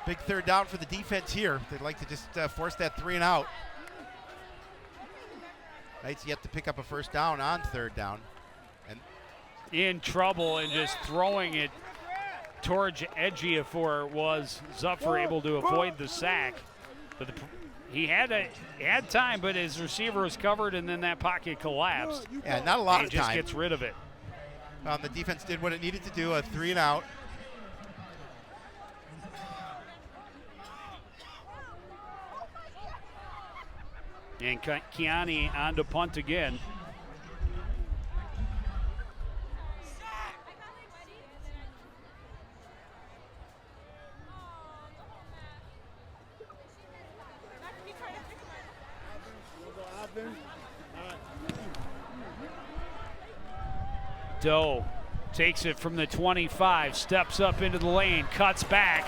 Big 3rd down for the defense here. They'd like to just force that 3 and out. Knights yet to pick up a 1st down on 3rd down. And in trouble and just throwing it towards Ejiofor was Zupfer able to avoid the sack. But he had time, but his receiver was covered, and then that pocket collapsed. Yeah, not a lot of time. He just gets rid of it. The defense did what it needed to do, a 3 and out. And Kiani on to punt again. Doe takes it from the 25, steps up into the lane, cuts back.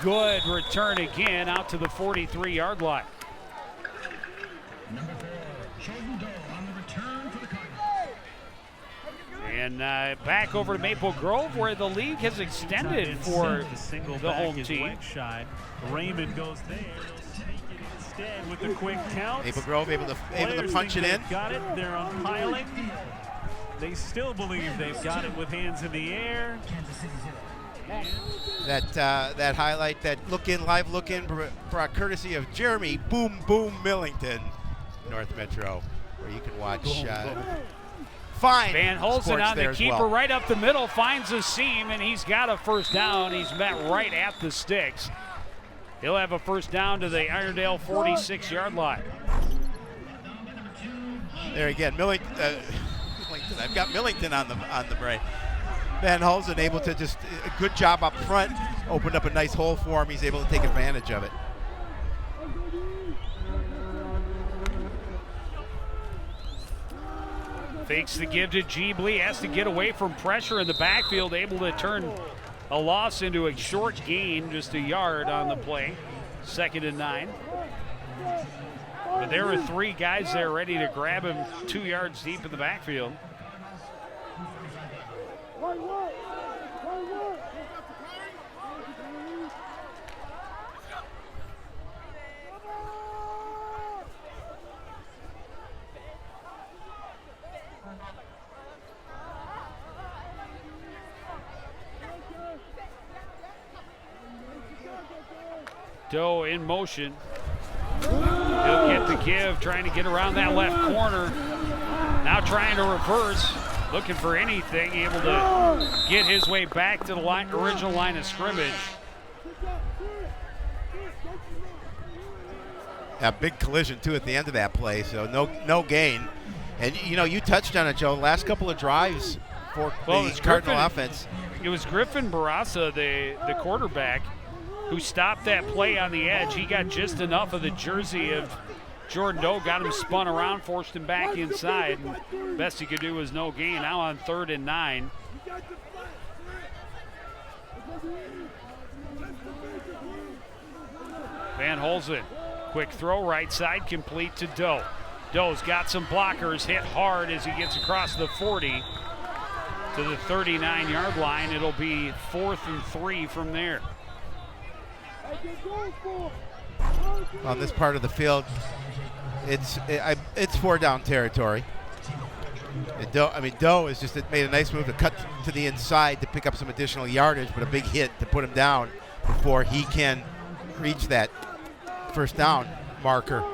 Good return again out to the 43-yard line. Number 4, Jordan Doe on the return for the Cardinals. And back over to Maple Grove, where the league has extended for the home team. Raymond goes there. They'll take it instead with the quick count. Maple Grove able to punch it in. Got it. They're unpiling. They still believe they've got it with hands in the air. That highlight, that live look in, brought courtesy of Jeremy Boom Boom Millington, North Metro, where you can watch fine Van Holzen on the keeper, well. right up the middle, finds a seam, and he's got a first down. He's met right at the sticks. He'll have a first down to the Irondale 46-yard line. There again, Millington. I've got Millington on the break. Van Holzen able to just a good job up front, opened up a nice hole for him. He's able to take advantage of it. Fakes the give to Jeebly, has to get away from pressure in the backfield, able to turn a loss into a short gain, just a yard on the play. 2nd and 9. But there were 3 guys there ready to grab him 2 yards deep in the backfield. Doe in motion. He'll get the give, trying to get around that left corner. Now trying to reverse, looking for anything, able to get his way back to the original line of scrimmage. A big collision too at the end of that play, so no gain. And you touched on it, Joe. Last couple of drives for the Cardinal offense. It was Griffin Barassa, the quarterback, who stopped that play on the edge. He got just enough of the jersey of Jordan Doe, got him spun around, forced him back inside. And best he could do was no gain. Now on 3rd and 9. Van Holzen, quick throw, right side, complete to Doe. Doe's got some blockers, hit hard as he gets across the 40 to the 39-yard line. It'll be 4th and 3 from there. On this part of the field, it's 4 down territory. And Doe has just made a nice move to cut to the inside to pick up some additional yardage, but a big hit to put him down before he can reach that first down marker.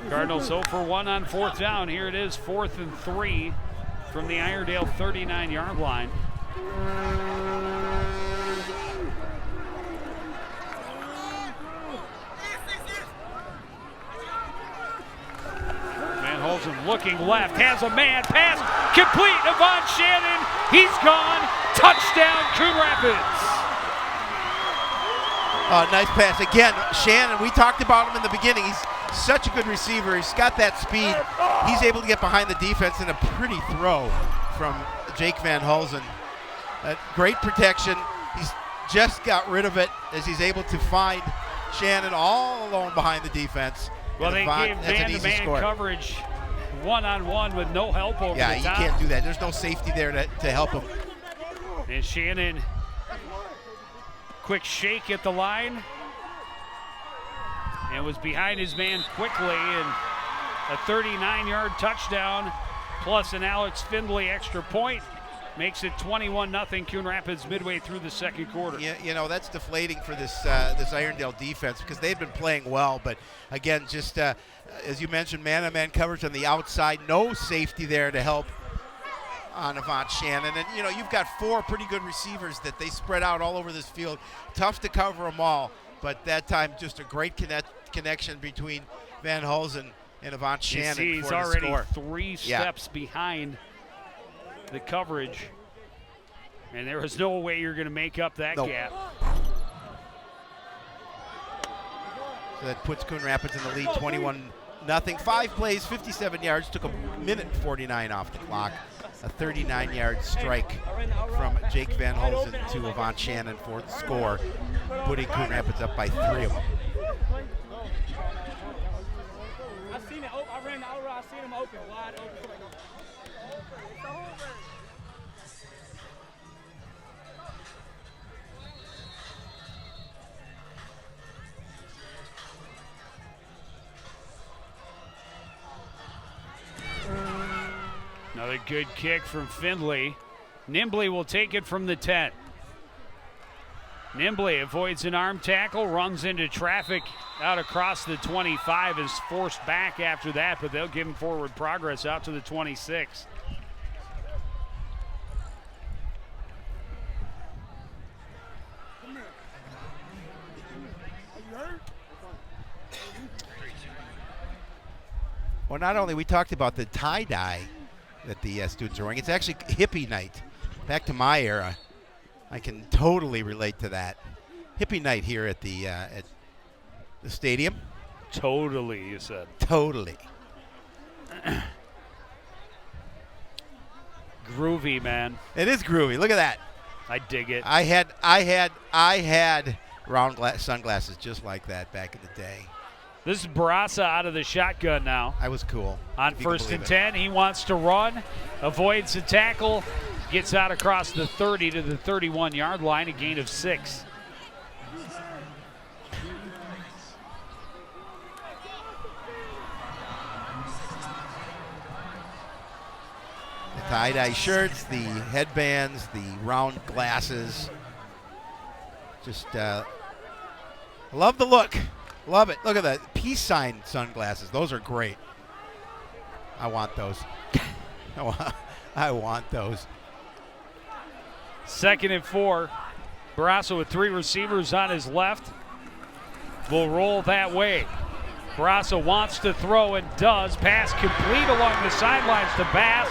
Cardinals 0 for 1 on 4th down. Here it is, 4th and 3 from the Irondale 39-yard line. Van Holzen looking left, has a man, pass complete to Von Shannon. He's gone. Touchdown, Coon Rapids. Nice pass. Again, Shannon, we talked about him in the beginning. He's such a good receiver. He's got that speed. He's able to get behind the defense in a pretty throw from Jake Van Holzen. Great protection. He's just got rid of it as he's able to find Shannon all alone behind the defense. Well, they gave man-to-man coverage one-on-one with no help over the top. Yeah, you can't do that. There's no safety there to help him. And Shannon, quick shake at the line. And was behind his man quickly, and a 39-yard touchdown plus an Alex Findlay extra point makes it 21-0 Coon Rapids midway through the 2nd quarter. Yeah, that's deflating for this Irondale defense because they've been playing well, but again, just as you mentioned, man-on-man coverage on the outside, no safety there to help on Avant Shannon. And, you know, you've got 4 pretty good receivers that they spread out all over this field. Tough to cover them all, but that time just a great connection between Van Hulsen and Avant Shannon for he's the already score. 3 steps behind the coverage, and there is no way you're going to make up that gap. So that puts Coon Rapids in the lead, 21-0. 5 plays, 57 yards, took a minute and 49 off the clock. A 39-yard strike from Jake Van Hulsen to Avant Shannon for the score, putting Coon Rapids up by 3 of them. I seen it. I ran the outer. I seen him open, wide open. Another good kick from Findlay. Nimbley will take it from the 10. Nimbley avoids an arm tackle, runs into traffic out across the 25, is forced back after that, but they'll give him forward progress out to the 26. Well, not only we talked about the tie-dye that the students are wearing, it's actually hippie night. Back to my era. I can totally relate to that. Hippie night here at the stadium. Totally, you said. Totally. Groovy, man. It is groovy. Look at that. I dig it. I had round sunglasses just like that back in the day. This is Barassa out of the shotgun now. I was cool. On 1st and 10, he wants to run, avoids the tackle, gets out across the 30 to the 31-yard line, a gain of 6. The tie-dye shirts, the headbands, the round glasses. Just love the look. Love it. Look at that. Peace sign sunglasses. Those are great. I want those. I want those. 2nd and 4. Barassa with 3 receivers on his left. Will roll that way. Barassa wants to throw and does. Pass complete along the sidelines to Bass.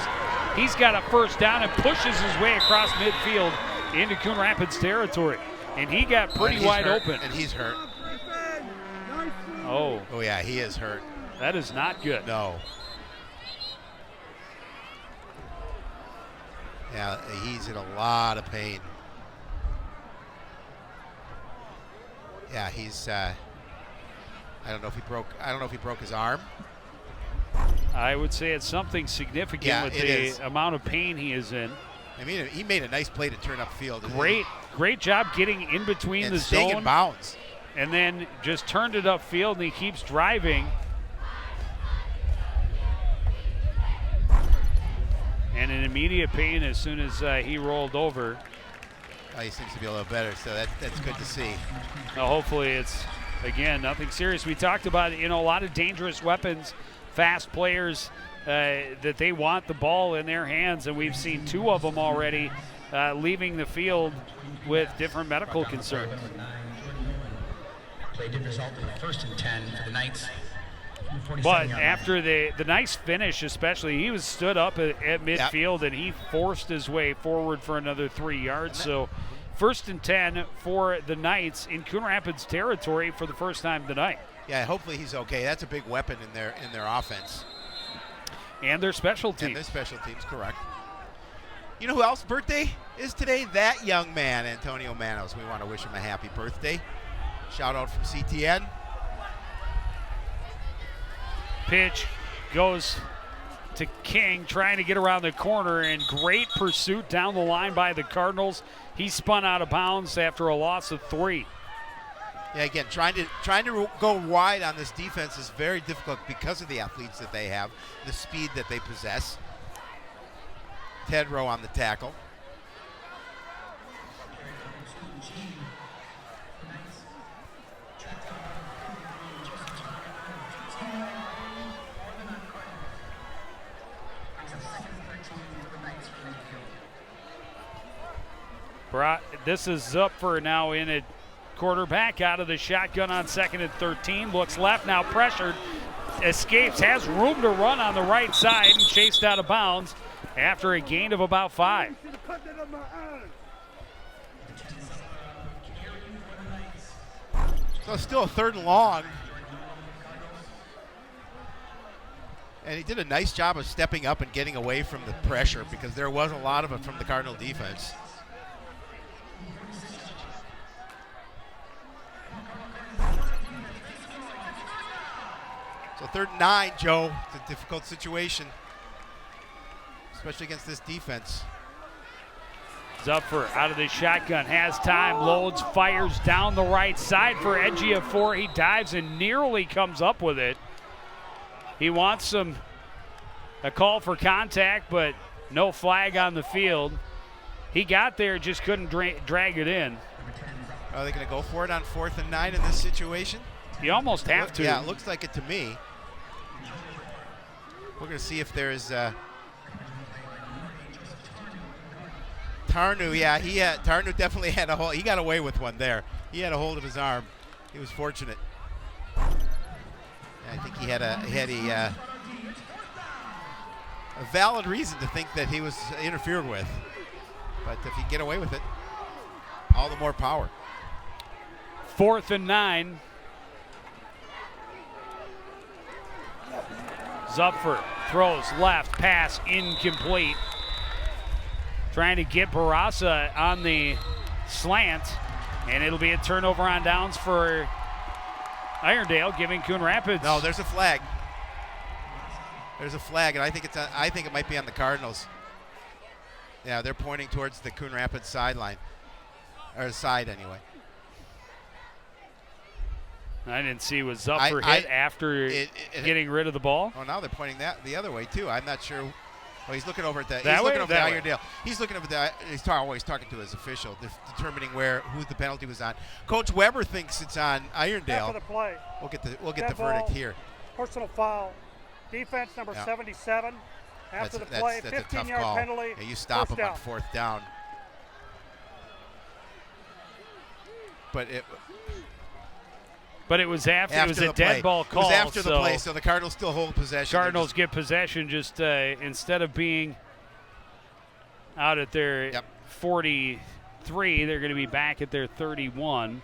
He's got a first down and pushes his way across midfield into Coon Rapids territory. And he got pretty wide open. And he's hurt. Oh, yeah, he is hurt. That is not good. No. Yeah, he's in a lot of pain. Yeah, he's. I don't know if he broke his arm. I would say it's something significant with the amount of pain he is in. I mean, he made a nice play to turn upfield. Great job getting in between the zone. Staying in bounds. And then just turned it upfield, and he keeps driving. And an immediate pain as soon as he rolled over. Oh, he seems to be a little better, so that's good to see. Well, hopefully it's, again, nothing serious. We talked about, a lot of dangerous weapons, fast players that they want the ball in their hands, and we've seen 2 of them already leaving the field with different medical concerns. Play did result in the 1st and 10 for the Knights. But after the nice finish, especially, he was stood up at midfield, and he forced his way forward for another 3 yards. So 1st and 10 for the Knights in Coon Rapids territory for the first time tonight. Yeah, hopefully he's okay. That's a big weapon in their offense. And their special teams. And their special teams, correct. You know who else's birthday is today? That young man, Antonio Manos. We want to wish him a happy birthday. Shout out from CTN. Pitch goes to King, trying to get around the corner, and great pursuit down the line by the Cardinals. He spun out of bounds after a loss of 3. Yeah, again, trying to go wide on this defense is very difficult because of the athletes that they have, the speed that they possess. Tedrow on the tackle. This is Zupfer now in at quarterback, out of the shotgun on 2nd and 13. Looks left, now pressured. Escapes, has room to run on the right side, and chased out of bounds after a gain of about 5. So still a 3rd and long. And he did a nice job of stepping up and getting away from the pressure, because there was a lot of it from the Cardinal defense. So 3rd and 9, Joe. It's a difficult situation, especially against this defense. Zupfer out of the shotgun, has time, loads, fires down the right side for Edgy of 4. He dives and nearly comes up with it. He wants a call for contact, but no flag on the field. He got there, just couldn't drag it in. Are they going to go for it on 4th and 9 in this situation? You almost have to. Yeah, it looks like it to me. We're going to see if there's Tarnu. Yeah, Tarnu definitely had a hold. He got away with one there. He had a hold of his arm. He was fortunate. I think he had a valid reason to think that he was interfered with. But if he can get away with it, all the more power. 4th and 9. Zupfer throws left, pass incomplete. Trying to get Barasa on the slant, and it'll be a turnover on downs for Irondale, giving Coon Rapids. No, there's a flag. There's a flag, and I think it might be on the Cardinals. Yeah, they're pointing towards the Coon Rapids sideline, or side anyway. I didn't see, was Zupfer hit after getting rid of the ball? Oh, now they're pointing that the other way too. I'm not sure. Well, he's looking over at that. He's looking over at Irondale. He's looking over the. He's always talking to his official, determining who the penalty was on. Coach Weber thinks it's on Irondale. After the play. We'll get the verdict here. Personal foul. Defense number 77. After the play, 15-yard penalty. Yeah, you stop him on 4th down. But it was after it was a dead ball call. It was after the play, so the Cardinals still hold possession. Cardinals get possession, just instead of being out at their 43, they're going to be back at their 31.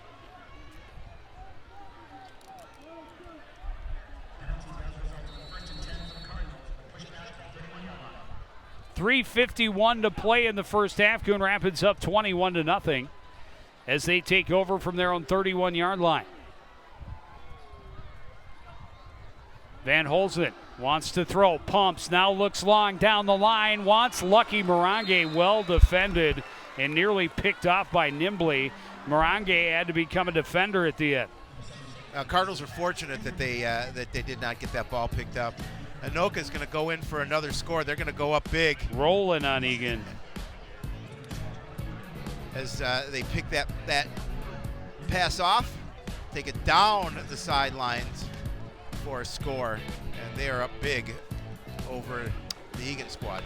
.351 to play in the first half. Coon Rapids up 21-0 as they take over from their own 31-yard line. Van Holzen wants to throw, pumps, now looks long down the line, wants Lucky Morange, well defended and nearly picked off by Nimbley. Morange had to become a defender at the end. Cardinals are fortunate that they did not get that ball picked up. Anoka's going to go in for another score. They're going to go up big. Rolling on Egan. As they pick that pass off, take it down the sidelines for a score, and they are up big over the Egan squad.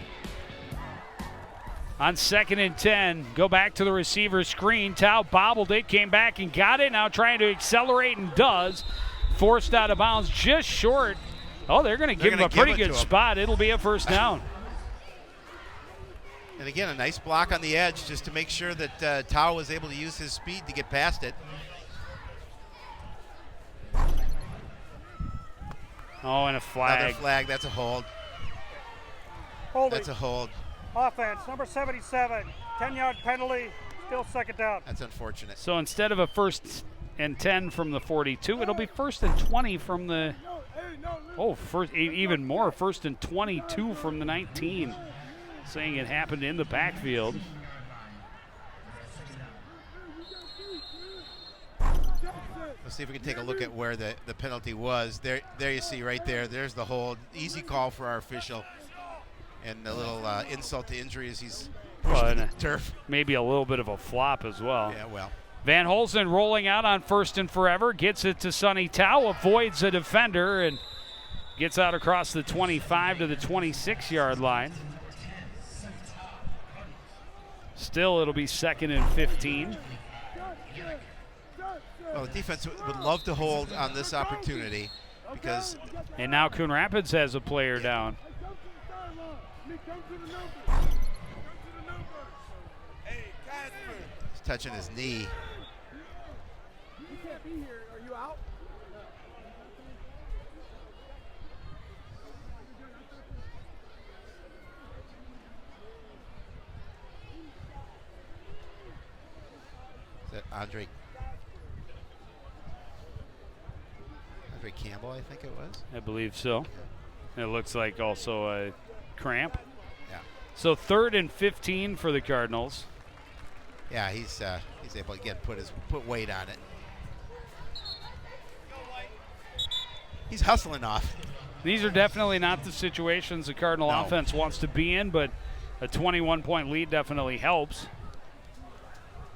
On 2nd and 10, go back to the receiver screen. Tao bobbled it, came back and got it. Now trying to accelerate and does. Forced out of bounds, just short. Oh, they're going to give him a pretty good spot. It'll be a first down. And again, a nice block on the edge just to make sure that Tao was able to use his speed to get past it. Oh, and a flag. Another flag. That's a hold. Holding. That's a hold. Offense, number 77. 10-yard penalty. Still 2nd down. That's unfortunate. So instead of a 1st and 10 from the 42, it'll be 1st and 20 from the... Oh, even more. 1st and 22 from the 19. Saying it happened in the backfield. Let's see if we can take a look at where the penalty was. There you see right there. There's the hold. Easy call for our official. And a little insult to injury as he's pushed to the turf. Maybe a little bit of a flop as well. Yeah, well. Van Holzen rolling out on 1st and forever. Gets it to Sonny Tao. Avoids a defender and gets out across the 25 to the 26-yard line. Still, it'll be 2nd and 15. Well, the defense would love to hold on this opportunity because. And now Coon Rapids has a player down. He's touching his knee. You can't be here. Are you out? Is that Andre Campbell, I think it was? I believe so. It looks like also a cramp. Yeah. So 3rd and 15 for the Cardinals. Yeah, he's able to again put weight on it. He's hustling off. These are definitely not the situations the Cardinal offense wants to be in, but a 21-point lead definitely helps.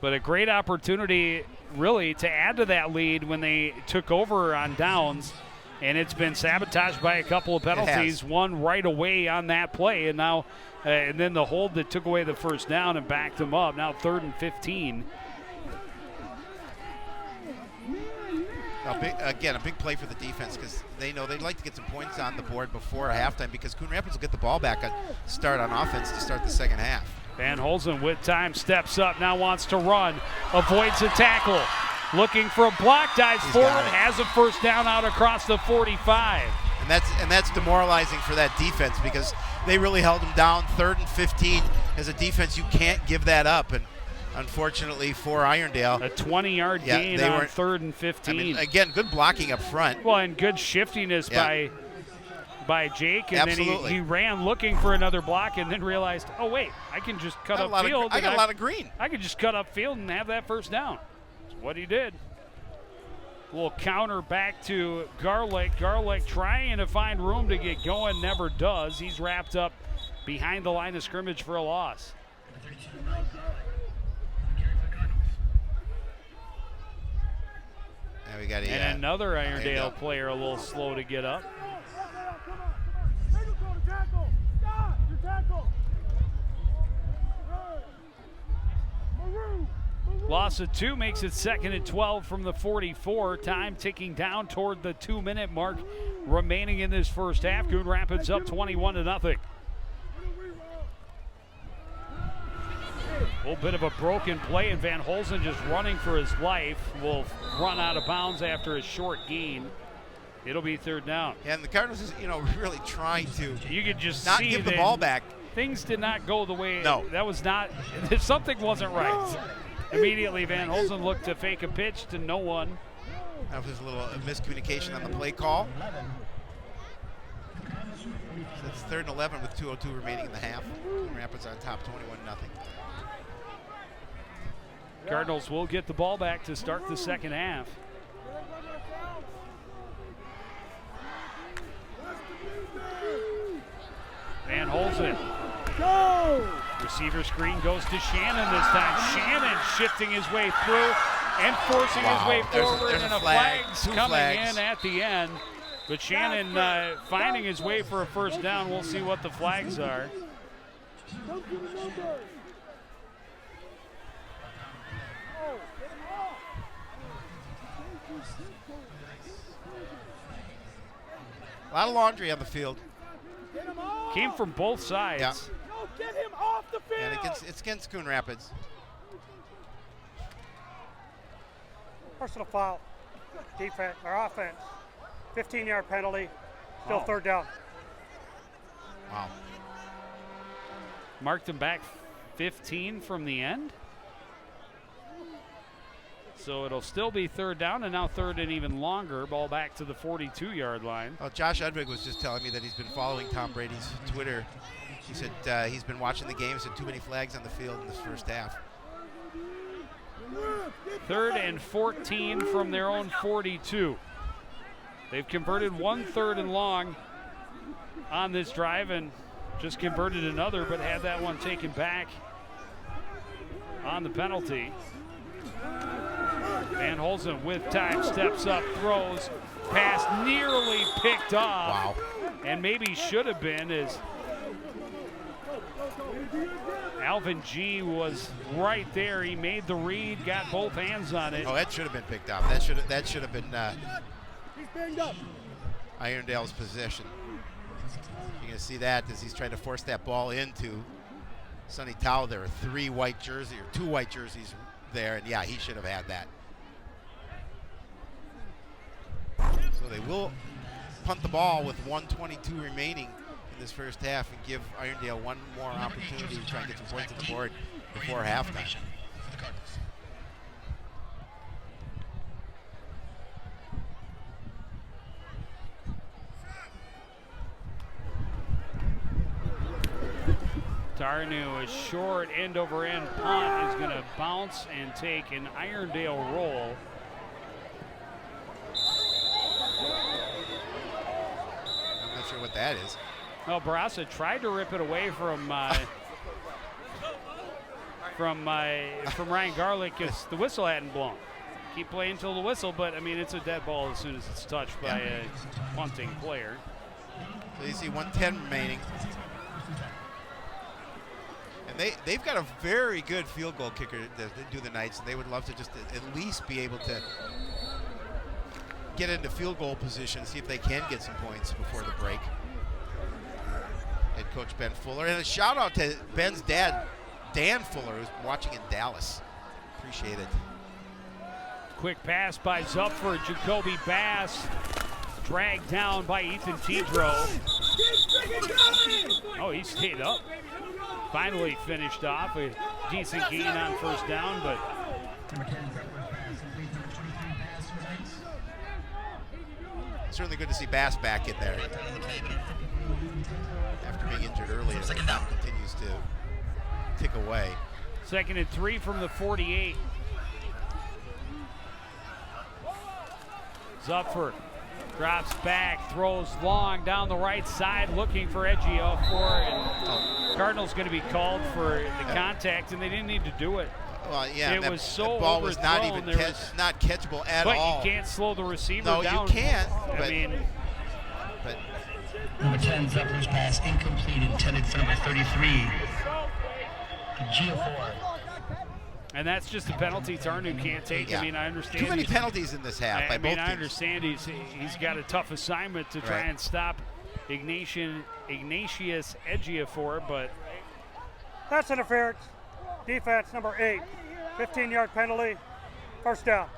But a great opportunity, really, to add to that lead when they took over on downs, and it's been sabotaged by a couple of penalties. One right away on that play, and now, and then the hold that took away the first down and backed them up. Now 3rd and 15. A big play for the defense because they know they'd like to get some points on the board before halftime because Coon Rapids will get the ball back on offense to start the second half. Van Holzen with time steps up, now wants to run, avoids a tackle, looking for a block, dives forward, has a first down out across the 45. And that's demoralizing for that defense because they really held them down. 3rd and 15 as a defense, you can't give that up. And unfortunately for Irondale, a 20-yard gain on 3rd and 15. I mean, again, good blocking up front. Well, and good shiftiness by Jake, and then he ran looking for another block and then realized, oh wait, I can just cut upfield. I got a lot of green. I can just cut upfield and have that first down. That's what he did. We'll counter back to Garlick. Garlick trying to find room to get going, never does. He's wrapped up behind the line of scrimmage for a loss. And we got another Irondale player a little slow to get up. Loss of 2 makes it 2nd and 12 from the 44. Time ticking down toward the 2-minute mark remaining in this first half. Coon Rapids up 21-0. A little bit of a broken play, and Van Holzen just running for his life will run out of bounds after a short gain. It'll be 3rd down. And the Cardinals is, really trying to. You could just not see give the ball back. Things did not go the way. No, that was not. Something wasn't right. Immediately, Van Holzen looked to fake a pitch to no one. That was a little miscommunication on the play call. So it's 3rd and 11 with 2:02 remaining in the half. Coon Rapids on top, 21-0. Cardinals will get the ball back to start the second half. Van Holzen. Go! Receiver screen goes to Shannon this time. Shannon shifting his way through and forcing his way forward, and a flag's coming in at the end. But Shannon finding his way for a first down. We'll see what the flags are. A lot of laundry on the field. Came from both sides. Yeah. No, get him off the field. And it's against Coon Rapids. Personal foul. Defense or offense. 15-yard penalty. Still 3rd down. Wow. Marked him back 15 from the end. So it'll still be 3rd down, and now 3rd and even longer. Ball back to the 42-yard line. Well, Josh Udvig was just telling me that he's been following Tom Brady's Twitter. He said he's been watching the game. Said too many flags on the field in this first half. 3rd and 14 from their own 42. They've converted 1 3rd and long on this drive and just converted another, but had that one taken back on the penalty. Van Holzen with time steps up, throws, pass nearly picked off. Wow. And maybe should have been, as Alvin G was right there. He made the read, got both hands on it. Oh, that should have been picked up. That should have been He's banged up. Irondale's possession. You're going to see that as he's trying to force that ball into Sonny Tao. There are two white jerseys there, and yeah, he should have had that. So they will punt the ball with 1:22 remaining in this first half and give Irondale one more opportunity to try and get some points on the board before halftime. Tarnu, a short end-over-end punt, is going to bounce and take an Irondale roll. I'm not sure what that is. Well, Barassa tried to rip it away from Ryan Garlick because the whistle hadn't blown. Keep playing until the whistle, but I mean, it's a dead ball as soon as it's touched by a punting player. So you see 1:10 remaining. And they've got a very good field goal kicker that do the Knights, and they would love to just at least be able to get into field goal position, see if they can get some points before the break. Head coach Ben Fuller. And a shout out to Ben's dad, Dan Fuller, who's watching in Dallas. Appreciate it. Quick pass by Zupfer. Jacoby Bass dragged down by Ethan Tidrow. Oh, he stayed up. Finally finished off a decent gain on first down, but certainly good to see Bass back in there after being injured earlier. The clock continues to tick away. 2nd and 3 from the 48. Zupfer drops back, throws long down the right side, looking for Ejiofor, and Cardinals going to be called for the contact, and they didn't need to do it. Well, yeah, it was so that ball was not overthrown, even not catchable at all. But you can't slow the receiver down. No, you can't. I mean, number 10, Zupfer's pass incomplete, intended for number 33, Ejiofor. And that's just a penalty Tarnu can't take. Yeah. I mean, I understand. Too many penalties in this half by both teams. I understand he's got a tough assignment to try and stop Ignatius Ejiofor, but that's interference. Defense number 8, 15-yard penalty, first down.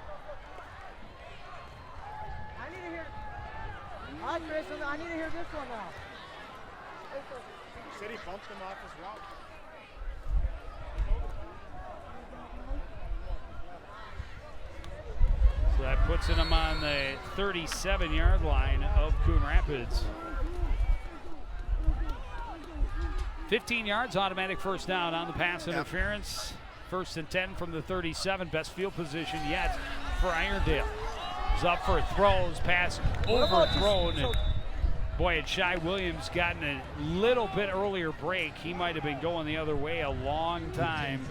I need to hear. All right, Chris, I need to hear this one now. He said he bumped him off his route. So that puts him on the 37-yard line of Coon Rapids. 15 yards, automatic first down on the pass interference. 1st and 10 from the 37, best field position yet for Irondale. Zupfer throws, pass overthrown. And boy, had Shai Williams gotten a little bit earlier break, he might have been going the other way a long time.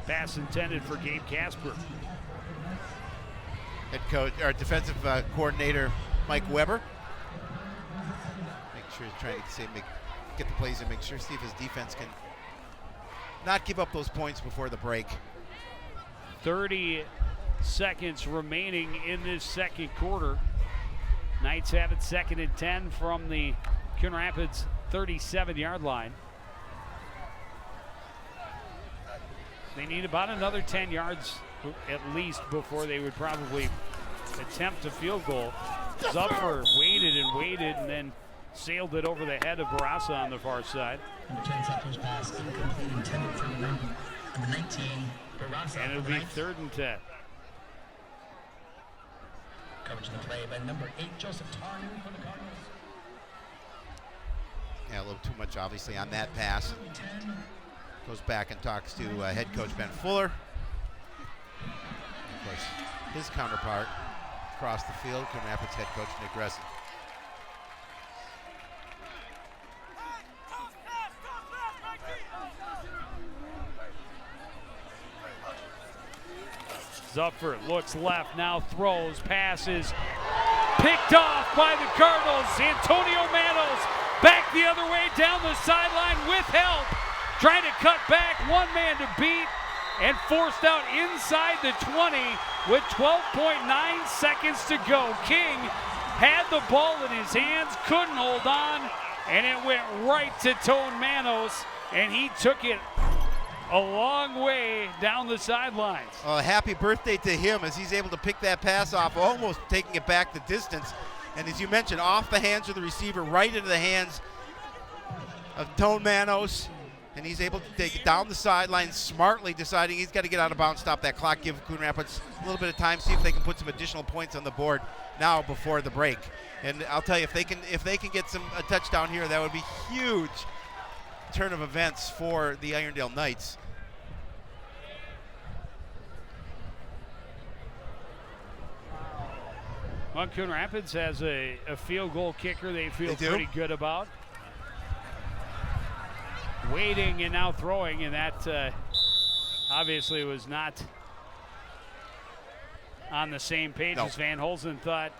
Pass intended for Gabe Casper. Head coach, or defensive coordinator, Mike Weber. Make sure he's trying to get the plays and make sure, see if his defense can not give up those points before the break. 30 seconds remaining in this second quarter. Knights have it 2nd and 10 from the Coon Rapids 37-yard line. They need about another 10 yards at least before they would probably attempt a field goal. Zupfer waited and then sailed it over the head of Barassa on the far side. Pass incomplete, intended for number 19, Barassa. And it'll be 3rd and 10. Coverage in the play by number 8, Joseph Tarnu for the Cardinals. Yeah, a little too much obviously on that pass. Goes back and talks to head coach Ben Fuller. Of course, his counterpart across the field, Coon Rapids head coach Nick Gresson. Zupfer looks left, now throws, passes, picked off by the Cardinals. Antonio Manos back the other way down the sideline with help. trying to cut back, one man to beat, and forced out inside the 20 with 12.9 seconds to go. King had the ball in his hands, couldn't hold on, and it went right to Tone Manos, and he took it a long way down the sidelines. Well, happy birthday to him as he's able to pick that pass off, almost taking it back the distance. And as you mentioned, off the hands of the receiver, right into the hands of Tone Manos. And he's able to take it down the sideline, smartly deciding he's got to get out of bounds, stop that clock, give Coon Rapids a little bit of time, see if they can put some additional points on the board now before the break. And I'll tell you, if they can get a touchdown here, that would be huge turn of events for the Irondale Knights. Well, Coon Rapids has a field goal kicker they feel pretty good about. Waiting and now throwing, and that obviously was not on the same page as Van Holzen thought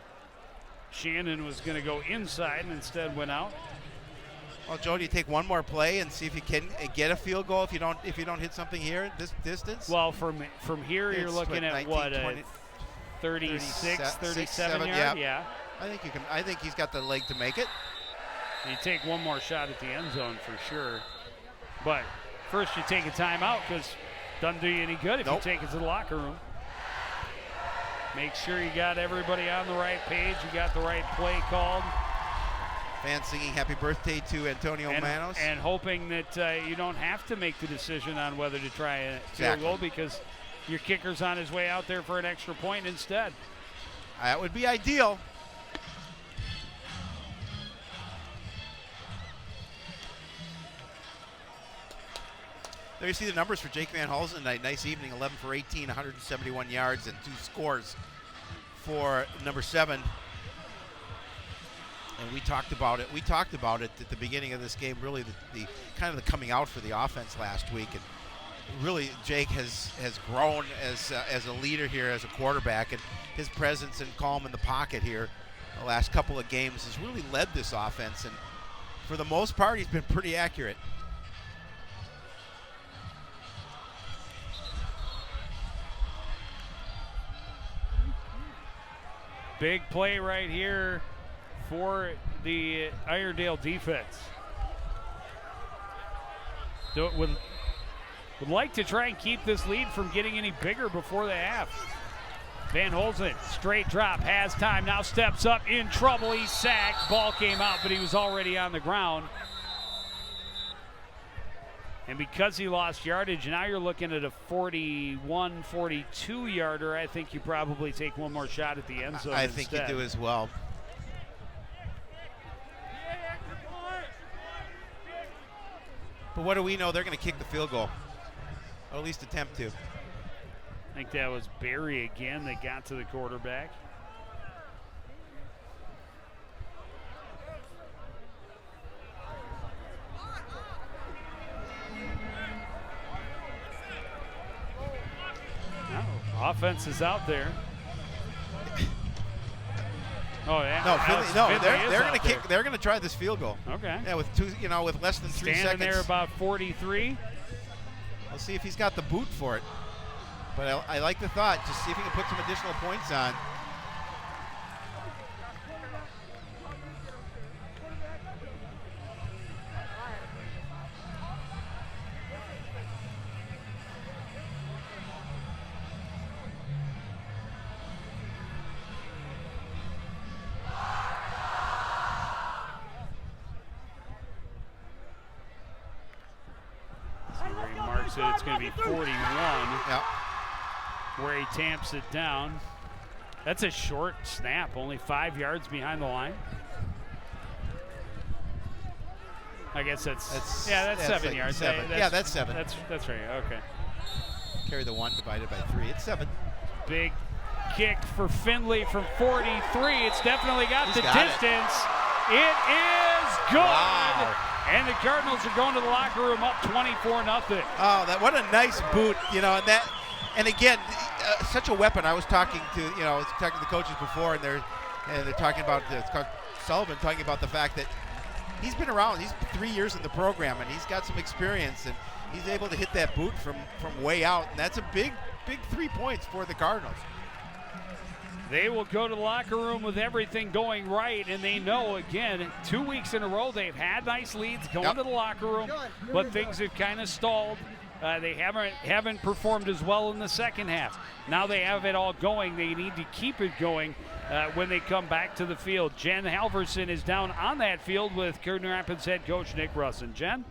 Shannon was going to go inside and instead went out. Well, Joe, do you take one more play and see if you can get a field goal if you don't hit something here at this distance? Well, from here you're looking at 19, what, 20, 36, 37 yard? Yeah. I think he's got the leg to make it. You take one more shot at the end zone for sure. But first you take a timeout because it doesn't do you any good if you take it to the locker room. Make sure you got everybody on the right page. You got the right play called. Fans singing happy birthday to Antonio Manos. And hoping that you don't have to make the decision on whether to try a field goal because your kicker's on his way out there for an extra point instead. That would be ideal. There you see the numbers for Jake Van Holzen tonight. Nice evening, 11 for 18, 171 yards and 2 scores for number 7. And we talked about it. We talked about it at the beginning of this game. Really, the kind of the coming out for the offense last week, and really Jake has grown as a leader here, as a quarterback, and his presence and calm in the pocket here the last couple of games has really led this offense. And for the most part, he's been pretty accurate. Big play right here for the Irondale defense. So would like to try and keep this lead from getting any bigger before the half. Van Holzen, straight drop, has time, now steps up, in trouble, he's sacked. Ball came out, but he was already on the ground. And because he lost yardage, now you're looking at a 41, 42-yarder. I think you probably take one more shot at the end zone I think you do as well. But what do we know? They're going to kick the field goal, or at least attempt to. I think that was Barry again that got to the quarterback. Offense is out there. Oh yeah. They're going to kick. They're going to try this field goal. Okay. Yeah, with with less than 3 seconds. Standing there about 43. We'll see if he's got the boot for it. But I like the thought. Just see if he can put some additional points on. It's going to be 41, where he tamps it down. That's a short snap, only 5 yards behind the line. I guess that's 7 yards. 7. That's 7. That's right. Okay. Carry the 1 divided by 3. It's 7. Big kick for Findlay from 43. It's definitely got the distance. It is good. Wow. And the Cardinals are going to the locker room up 24-0. Oh, what a nice boot, and again, such a weapon. I was talking to the coaches before, and they're talking about Sullivan talking about the fact that he's been around. He's 3 years in the program, and he's got some experience, and he's able to hit that boot from way out, and that's a big 3 points for the Cardinals. They will go to the locker room with everything going right, and they know, again, 2 weeks in a row they've had nice leads going to the locker room, but things have kind of stalled. They haven't performed as well in the second half. Now they have it all going. They need to keep it going when they come back to the field. Jen Halverson is down on that field with Coon Rapids head coach Nick Russin. Jen?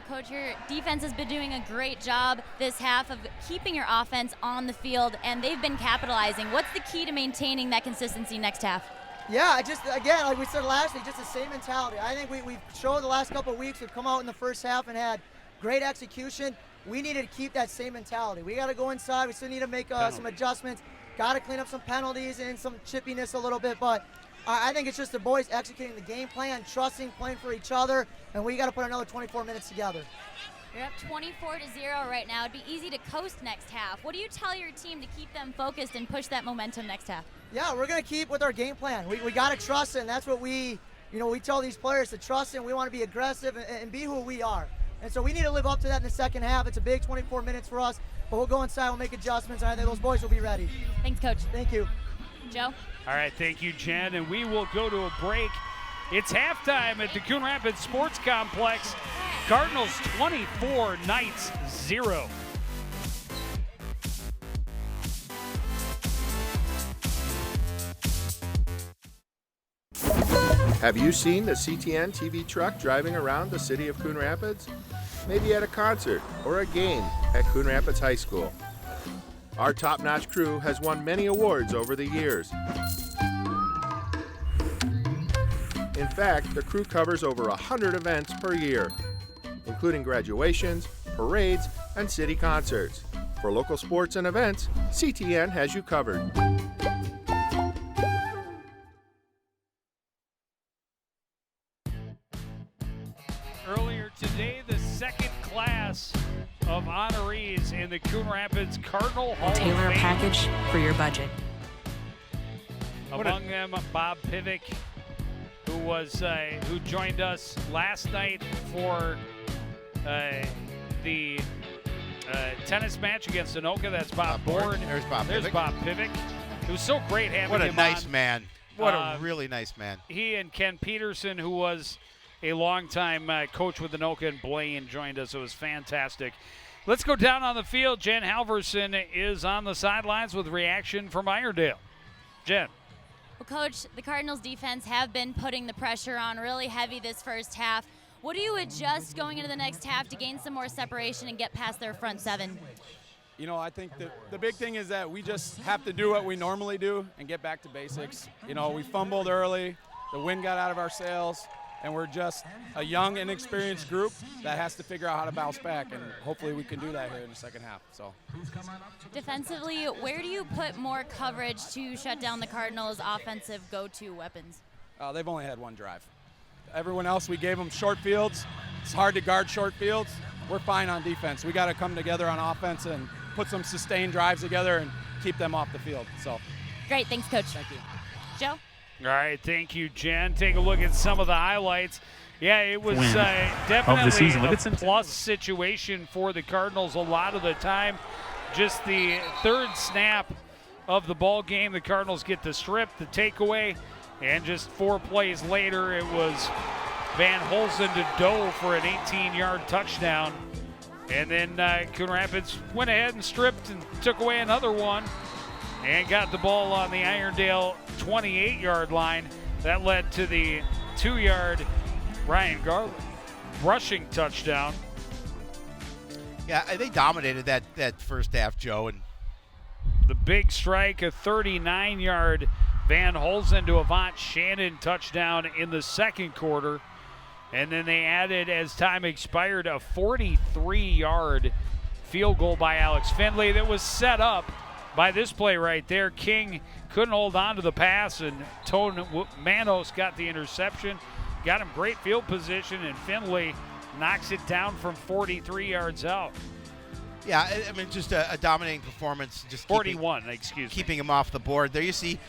Coach, your defense has been doing a great job this half of keeping your offense on the field, and they've been capitalizing. What's the key to maintaining that consistency next half? Yeah, again, like we said last week, just the same mentality. I think we've showed the last couple of weeks, we've come out in the first half and had great execution. We needed to keep that same mentality. We got to go inside. We still need to make some adjustments. Got to clean up some penalties and some chippiness a little bit, but I think it's just the boys executing the game plan, trusting, playing for each other, and we got to put another 24 minutes together. You're up 24-0 right now. It'd be easy to coast next half. What do you tell your team to keep them focused and push that momentum next half? Yeah, we're going to keep with our game plan. We got to trust it, and that's what we tell these players to trust it. We want to be aggressive and be who we are. And so we need to live up to that in the second half. It's a big 24 minutes for us, but we'll go inside, we'll make adjustments, and I think those boys will be ready. Thanks, Coach. Thank you. Joe? All right, thank you, Jen, and we will go to a break. It's halftime at the Coon Rapids Sports Complex. Cardinals 24, Knights 0. Have you seen the CTN TV truck driving around the city of Coon Rapids? Maybe at a concert or a game at Coon Rapids High School. Our top-notch crew has won many awards over the years. In fact, the crew covers over 100 events per year, including graduations, parades, and city concerts. For local sports and events, CTN has you covered. Earlier today, the second class of honorees in the Coon Rapids Cardinal Hall of Fame. Tailor a package for your budget. Among them, Bob Pivick, who joined us last night for the tennis match against Anoka. That's Bob Bourne. There's Bob Pivick. It was so great having him on. What a nice man. What a really nice man. He and Ken Peterson, who was a longtime coach with Anoka and Blaine, joined us. It was fantastic. Let's go down on the field. Jen Halverson is on the sidelines with reaction from Irondale. Jen. Well, Coach, the Cardinals defense have been putting the pressure on really heavy this first half. What do you adjust going into the next half to gain some more separation and get past their front seven? You know, I think the big thing is that we just have to do what we normally do and get back to basics. You know, we fumbled early, the wind got out of our sails, and we're just a young, inexperienced group that has to figure out how to bounce back, and hopefully we can do that here in the second half. So, defensively, where do you put more coverage to shut down the Cardinals' offensive go-to weapons? They've only had one drive. Everyone else, we gave them short fields. It's hard to guard short fields. We're fine on defense. We got to come together on offense and put some sustained drives together and keep them off the field. So, great, thanks, Coach. Thank you. Joe? All right, thank you, Jen. Take a look at some of the highlights. Yeah, it was definitely a plus situation for the Cardinals a lot of the time. Just the third snap of the ball game, the Cardinals get the strip, the takeaway, and just 4 plays later, it was Van Holzen to Doe for an 18-yard touchdown. And then Coon Rapids went ahead and stripped and took away another one and got the ball on the Irondale 28-yard line. That led to the 2-yard Ryan Garland rushing touchdown. Yeah, they dominated that first half, Joe. And the big strike, a 39-yard Van Holzen to Avant Shannon touchdown in the second quarter. And then they added, as time expired, a 43-yard field goal by Alex Findlay that was set up by this play right there. King couldn't hold on to the pass, and Tone Manos got the interception, got him great field position, and Findlay knocks it down from 43 yards out. Yeah, I mean, just a dominating performance. Just 41, keeping him off the board. There you see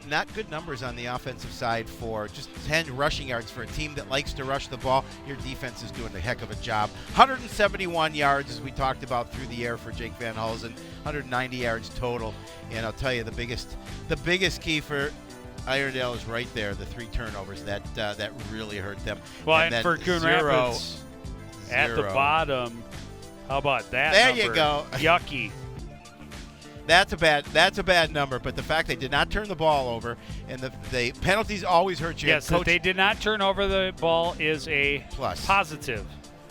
not good numbers on the offensive side for just 10 rushing yards for a team that likes to rush the ball. Your defense is doing a heck of a job. 171 yards, as we talked about, through the air for Jake Van Hulsen. 190 yards total. And I'll tell you, the biggest key for Irondale is right there, the 3 turnovers. That really hurt them. Well, and for Coon Rapids, at the bottom, how about that There number? you go. Yucky. That's a bad number, but the fact they did not turn the ball over, and the penalties always hurt you. Yes, that they did not turn over the ball is a plus. Positive.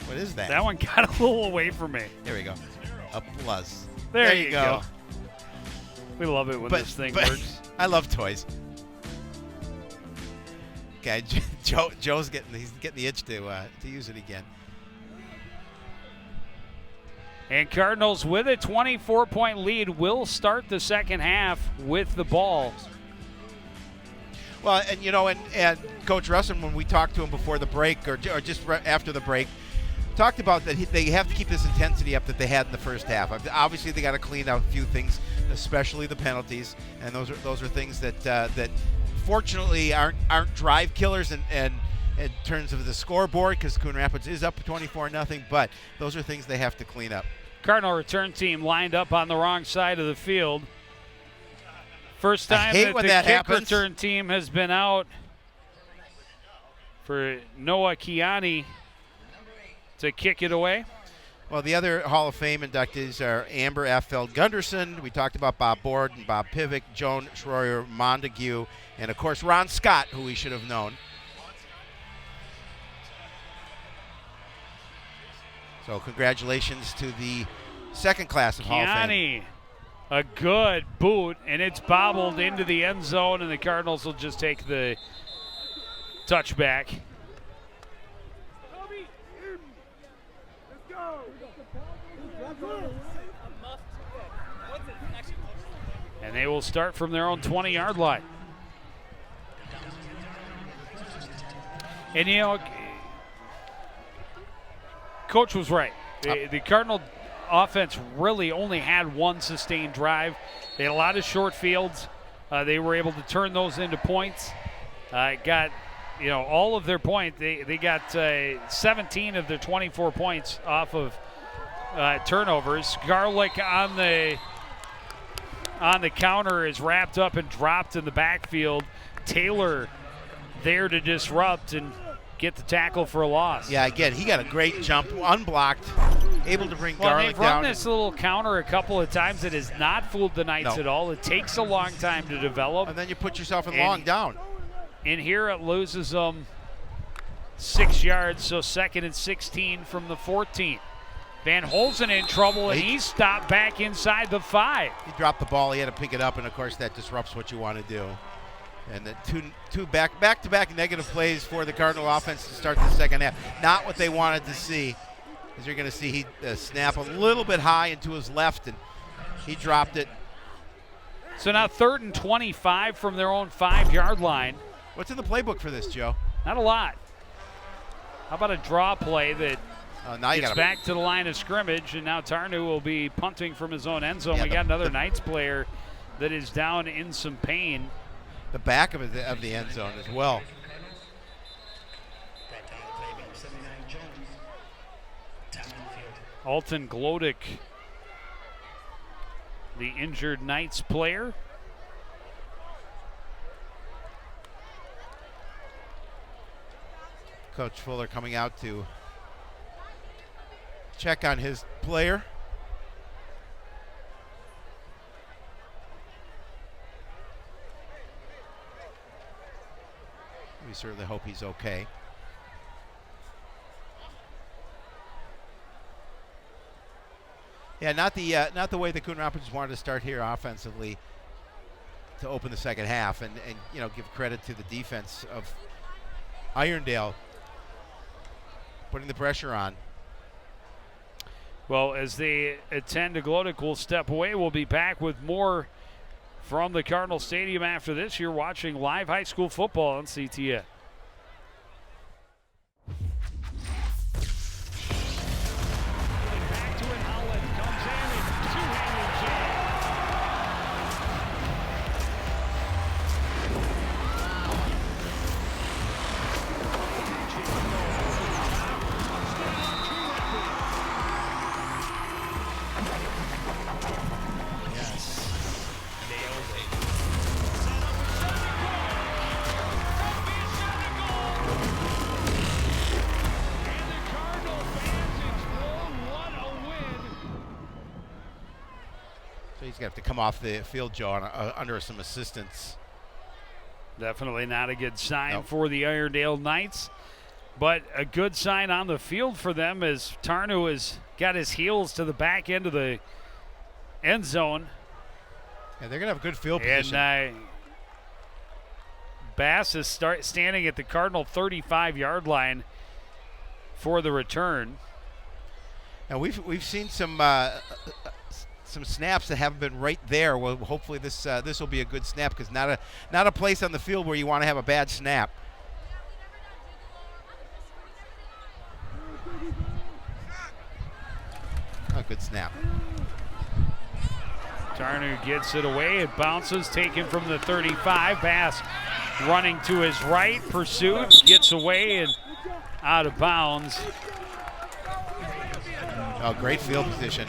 What is that? That one got a little away from me. There we go. A plus. There you go. We love it when this thing works. I love toys. Okay, Joe's getting the itch to use it again. And Cardinals, with a 24-point lead, will start the second half with the ball. Well, and Coach Russin, when we talked to him before the break or just after the break, talked about that they have to keep this intensity up that they had in the first half. Obviously, they got to clean out a few things, especially the penalties, and those are things that fortunately aren't drive killers and in terms of the scoreboard, because Coon Rapids is up 24-0, but those are things they have to clean up. Cardinal return team lined up on the wrong side of the field. First time that the kick return team has been out for Noah Kiani to kick it away. Well, the other Hall of Fame inductees are Amber Affeld Gunderson. We talked about Bob Board and Bob Pivick, Joan Schroyer Montague, and, of course, Ron Scott, who we should have known. So congratulations to the second class of Hall of Fame. A good boot, and it's bobbled into the end zone, and the Cardinals will just take the touchback. And they will start from their own 20-yard line. And, Coach was right. The Cardinal offense really only had one sustained drive. They had a lot of short fields. They were able to turn those into points. Got, all of their points. They got 17 of their 24 points off of turnovers. Garlic on the counter is wrapped up and dropped in the backfield. Taylor there to disrupt and get the tackle for a loss. Yeah, again, he got a great jump, unblocked, able to bring Garlic they've run down. This little counter a couple of times. It has not fooled the Knights at all. It takes a long time to develop. And then you put yourself in long down. And here it loses them 6 yards, so 2nd and 16 from the 14. Van Hulsen in trouble, and he's stopped back inside the 5. He dropped the ball. He had to pick it up, and, of course, that disrupts what you want to do. And the two back-to-back negative plays for the Cardinal offense to start the second half. Not what they wanted to see. As you're going to see, he snap a little bit high into his left, and he dropped it. So now 3rd and 25 from their own 5-yard line. What's in the playbook for this, Joe? Not a lot. How about a draw play that gets back to the line of scrimmage, and now Tarnu will be punting from his own end zone. We got another Knights player that is down in some pain. The back of the end zone as well. Alton Glodick, the injured Knights player. Coach Fuller coming out to check on his player. We certainly hope he's okay. Yeah, not the way the Coon Rapids wanted to start here offensively to open the second half, and give credit to the defense of Irondale putting the pressure on. Well, as they attend to Glodick, will step away. We'll be back with more from the Cardinal Stadium after this. You're watching live high school football on CTN. he's going to have to come off the field, Joe, under some assistance. Definitely not a good sign for the Irondale Knights, but a good sign on the field for them as Tarnu has got his heels to the back end of the end zone. Yeah, they're going to have good field position. And Bass is standing at the Cardinal 35-yard line for the return. And we've seen some snaps that haven't been right there. Well, hopefully this will be a good snap, because not a place on the field where you want to have a bad snap. A good snap. Tarnu gets it away. It bounces, taken from the 35. Bass running to his right. Pursued, gets away and out of bounds. Oh, great field position.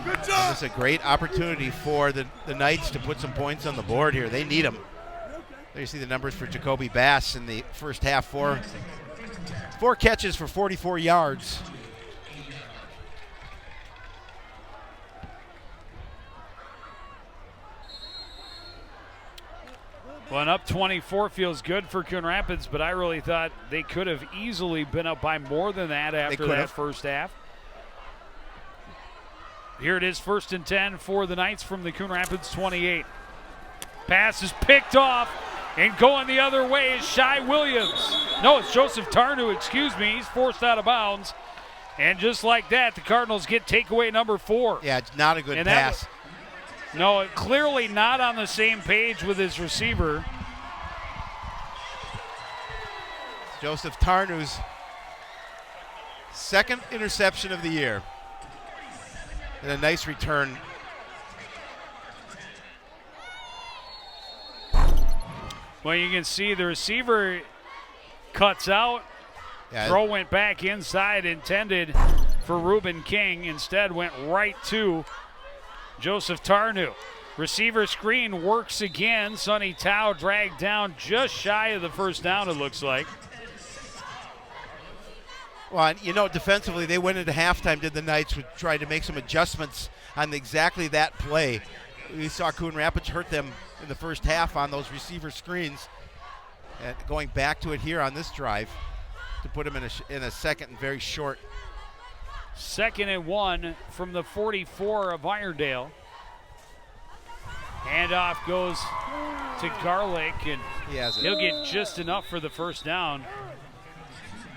This is a great opportunity for the Knights to put some points on the board here. They need them. There you see the numbers for Jacoby Bass in the first half. Four catches for 44 yards. Well, and up 24 feels good for Coon Rapids, but I really thought they could have easily been up by more than that after that first half. Here it is, 1st and 10 for the Knights from the Coon Rapids 28. Pass is picked off, and going the other way is Shai Williams. No, it's Joseph Tarnu, excuse me. He's forced out of bounds. And just like that, the Cardinals get takeaway number 4. Yeah, it's not a good pass. No, clearly not on the same page with his receiver. Joseph Tarnu's second interception of the year. And a nice return. Well, you can see the receiver cuts out. Yeah. Throw went back inside, intended for Reuben King. Instead went right to Joseph Tarnu. Receiver screen works again. Sonny Tao dragged down just shy of the first down, it looks like. Well, you know, defensively, they went into halftime, did the Knights, would try to make some adjustments on exactly that play. We saw Coon Rapids hurt them in the first half on those receiver screens. And going back to it here on this drive to put them in a second and very short. 2nd and 1 from the 44 of Irondale. Handoff goes to Garlick, and he'll get just enough for the first down.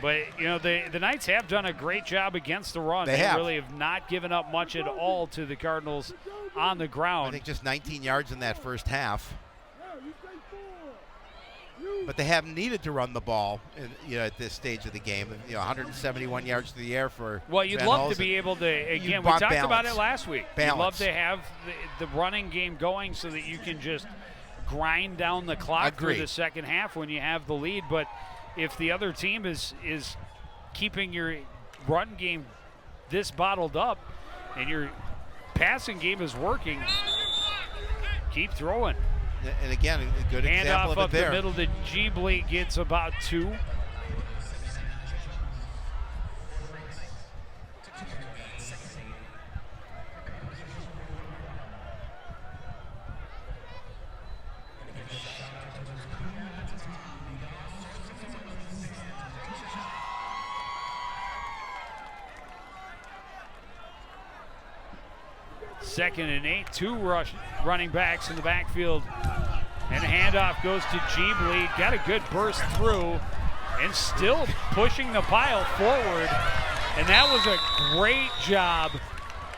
But, you know, the Knights have done a great job against the run. They really have not given up much at all to the Cardinals on the ground. I think just 19 yards in that first half. But they haven't needed to run the ball at this stage of the game. 171 yards to the air for Well, you'd Van love Hulsen. to be able to, again, we talked about it last week. Balance. You'd love to have the running game going so that you can just grind down the clock through the second half when you have the lead. But if the other team is keeping your run game this bottled up and your passing game is working, keep throwing. And again, a good example of it there. Handoff up the middle to Jeebly, gets about 2. Second and 8, 2 running backs in the backfield. And a handoff goes to Jeebly. Got a good burst through and still pushing the pile forward. And that was a great job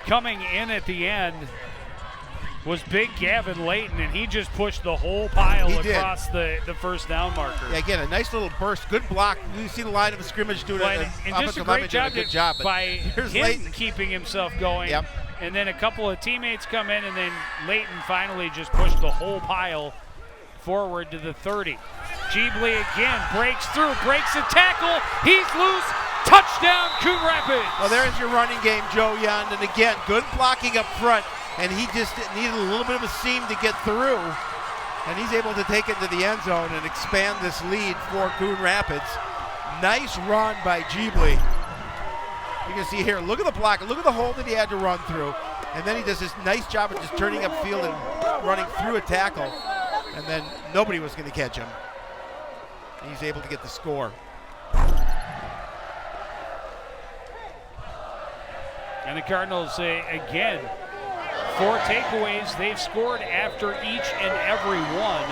coming in at the end was big Gavin Layton, and he just pushed the whole pile across the first down marker. Yeah, again, a nice little burst. Good block. You see the line of scrimmage doing and just a great job by him Layton keeping himself going. Yep. And then a couple of teammates come in, and then Layton finally just pushed the whole pile forward to the 30. Jeebly again breaks through, breaks a tackle. He's loose. Touchdown, Coon Rapids. Well, there's your running game, Joe Young. And again, good blocking up front. And he just needed a little bit of a seam to get through. And he's able to take it to the end zone and expand this lead for Coon Rapids. Nice run by Jeebly. You can see here, look at the block. Look at the hole that he had to run through. And then he does this nice job of just turning upfield and running through a tackle. And then nobody was going to catch him. And he's able to get the score. And the Cardinals, again, 4 takeaways. They've scored after each and every one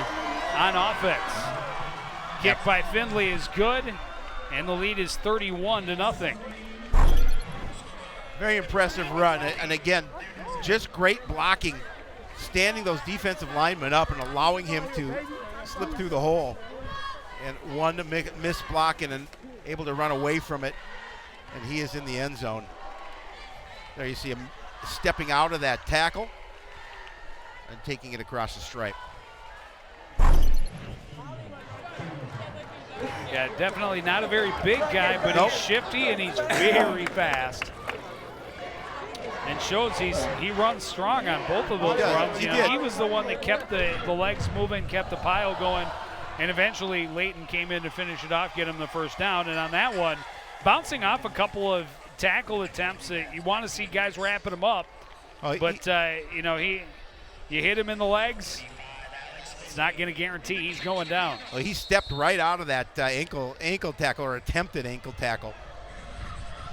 on offense. Kick by Findlay is good, and the lead is 31-0. Very impressive run. And again, just great blocking, standing those defensive linemen up and allowing him to slip through the hole. And one to miss block and able to run away from it. And he is in the end zone. There you see him stepping out of that tackle and taking it across the stripe. Yeah, definitely not a very big guy, but he's shifty and he's very fast. And shows he runs strong on both of those runs. He was the one that kept the legs moving, kept the pile going, and eventually Leighton came in to finish it off, get him the first down. And on that one, bouncing off a couple of tackle attempts, you want to see guys wrapping him up. But you hit him in the legs, it's not going to guarantee he's going down. Well, he stepped right out of that ankle tackle, or attempted ankle tackle.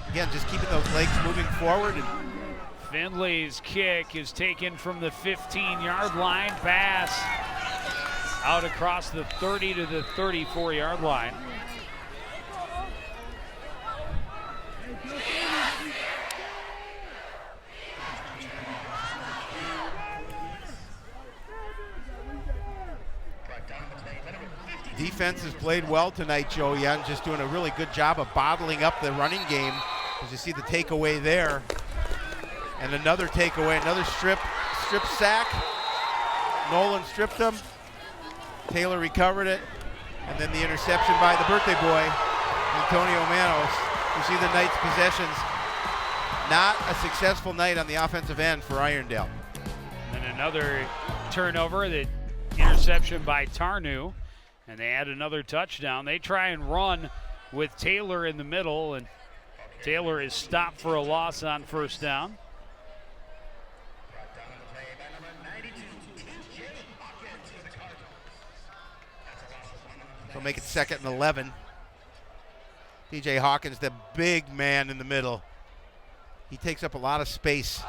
Again, just keeping those legs moving forward. And Findlay's kick is taken from the 15-yard line. Pass out across the 30 to the 34-yard line. Defense has played well tonight, Joe Young, just doing a really good job of bottling up the running game. As you see the takeaway there. And another takeaway, another strip sack. Nolan stripped him. Taylor recovered it. And then the interception by the birthday boy, Antonio Manos. You see the Knights' possessions. Not a successful night on the offensive end for Irondale. And then another turnover, the interception by Tarnu. And they add another touchdown. They try and run with Taylor in the middle, and Taylor is stopped for a loss on first down. So make it 2nd and 11. TJ Hawkins, the big man in the middle. He takes up a lot of space.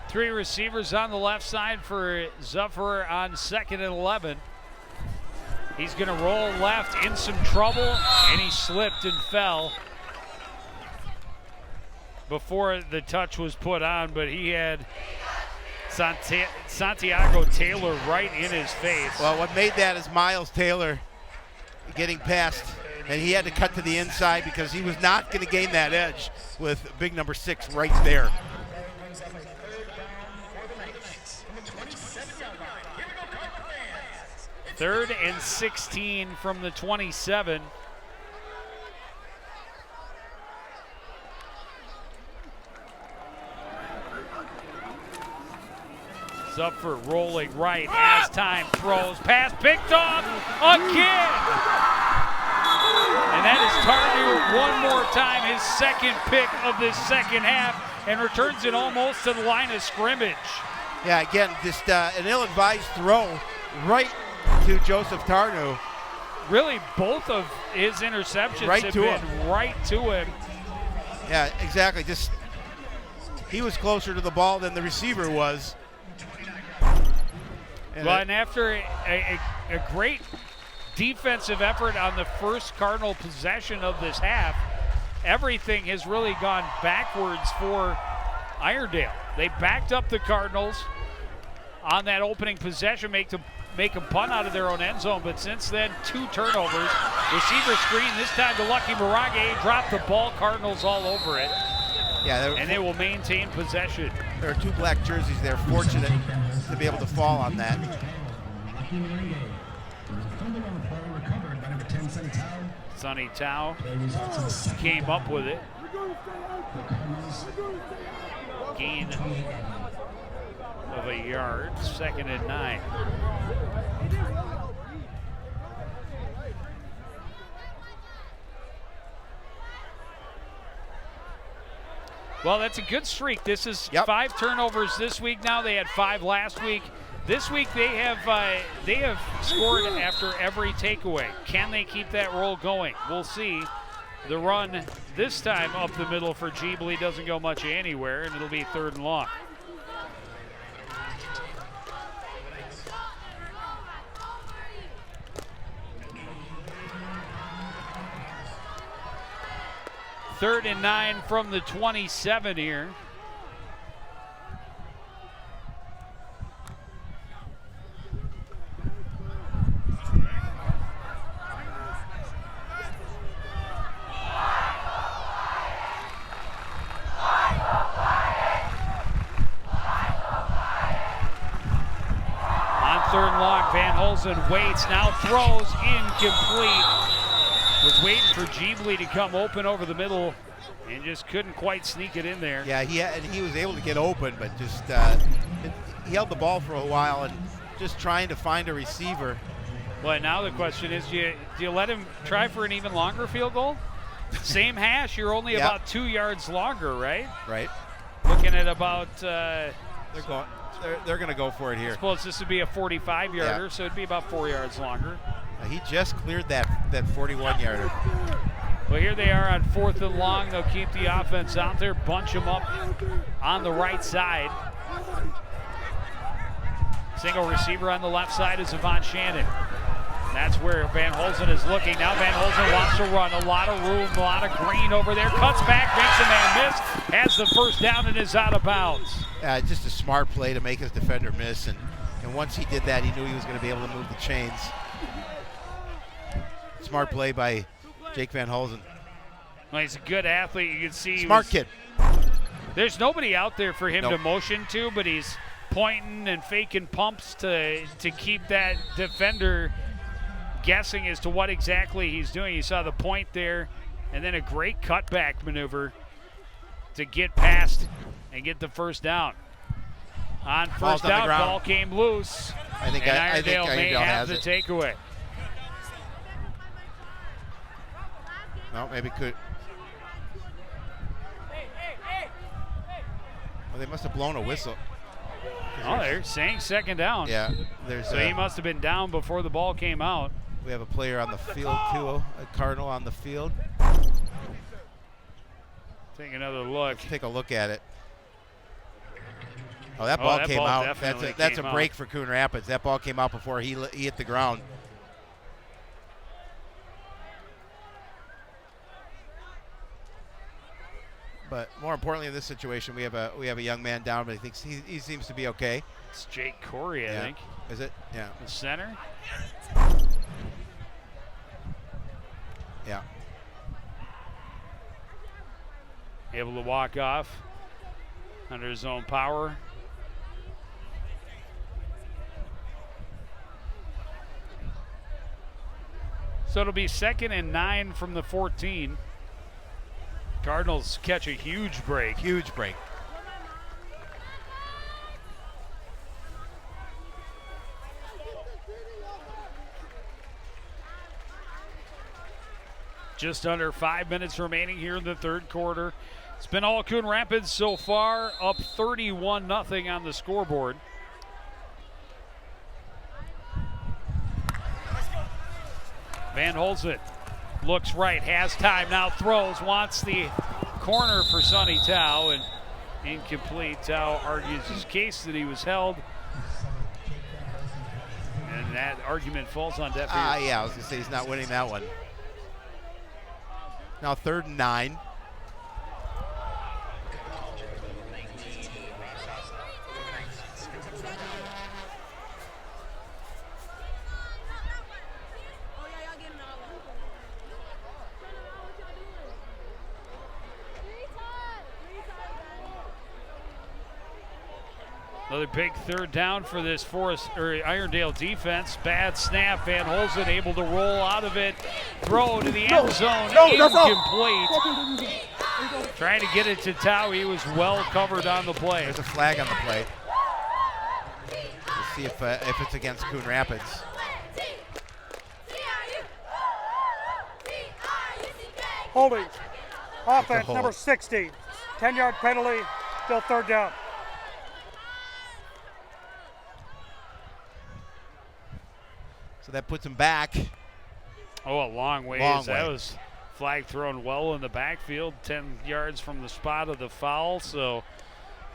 Three receivers on the left side for Zuffer on 2nd and 11. He's going to roll left in some trouble, and he slipped and fell before the touch was put on, but he had Santiago Taylor right in his face. Well, what made that is Miles Taylor getting past, and he had to cut to the inside because he was not going to gain that edge with big number 6 right there. 3rd and 16 from the 27. Zupfer rolling right as time throws. Pass picked off again. And that is Tarnu one more time, his 2nd pick of this 2nd half, and returns it almost to the line of scrimmage. Yeah, again, just an ill-advised throw right to Joseph Tarnu. Really, both of his interceptions have been right to him. Yeah, exactly. Just he was closer to the ball than the receiver was. And after a great defensive effort on the first Cardinal possession of this half, everything has really gone backwards for Irondale. They backed up the Cardinals on that opening possession, make a punt out of their own end zone, but since then, 2 turnovers. Receiver screen, this time to Lucky Mirage, dropped the ball, Cardinals all over it. Yeah, and they will maintain possession. There are 2 black jerseys there, fortunate to be able to fall on that. Sonny Tao came up with it. of a yard. 2nd and 9. Well, that's a good streak. This is 5 turnovers this week now. They had 5 last week. This week they have scored after every takeaway. Can they keep that roll going? We'll see. The run this time up the middle for Jeebly doesn't go much anywhere, and it'll be 3rd and long. Third and 9 from the 27 here. On 3rd and long, Van Holzen waits, now throws, incomplete. Was waiting for Jeebly to come open over the middle and just couldn't quite sneak it in there. Yeah, he was able to get open, but just he held the ball for a while and just trying to find a receiver. Well, now the question is, do you let him try for an even longer field goal? Same hash, you're only about 2 yards longer, right? Right. Looking at about... they're going to go for it here. I suppose this would be a 45-yarder, so it'd be about 4 yards longer. He just cleared that 41-yarder. Well, here they are on 4th and long. They'll keep the offense out there, bunch them up on the right side. Single receiver on the left side is Yvonne Shannon. That's where Van Holzen is looking. Now Van Holzen wants to run. A lot of room, a lot of green over there. Cuts back, makes a man miss. Has the first down and is out of bounds. Just a smart play to make his defender miss. And once he did that, he knew he was going to be able to move the chains. Smart play by Jake Van Holzen. Well, he's a good athlete. You can see smart kid. There's nobody out there for him to motion to, but he's pointing and faking pumps to keep that defender guessing as to what exactly he's doing. You saw the point there, and then a great cutback maneuver to get past and get the first down. On first down, ball came loose. I think Irondale may have the takeaway. No, maybe could. Well, they must have blown a whistle. Oh, they're saying 2nd down. Yeah. So he must have been down before the ball came out. We have a player on the field, too, a Cardinal on the field. Take another look. Let's take a look at it. Oh, that ball came out. That's a break for Coon Rapids. That ball came out before he hit the ground. But more importantly, in this situation, we have a young man down, but he seems to be okay. It's Jake Corey, I think. Is it? Yeah. The center. Yeah. Able to walk off under his own power. So it'll be 2nd and 9 from the 14. Cardinals catch a huge break. Huge break. Just under 5 minutes remaining here in the 3rd quarter. It's been all Coon Rapids so far, up 31-0 on the scoreboard. Van Holzen looks right, has time, now throws, wants the corner for Sonny Tao, and incomplete. Tao argues his case that he was held, and that argument falls on deaf ears. Yeah, I was going to say he's not winning that one. Now 3rd and 9. Another big 3rd down for this Irondale defense. Bad snap. Van Holzen able to roll out of it. Throw to the end zone. Incomplete. Trying to get it to Tao. He was well covered on the play. There's a flag on the play. see if it's against Coon Rapids. Holding. Offense number 60. 10-yard penalty. Still third down. So that puts him back. Oh, a long ways. Long that way. was flag thrown well in the backfield, 10 yards from the spot of the foul. So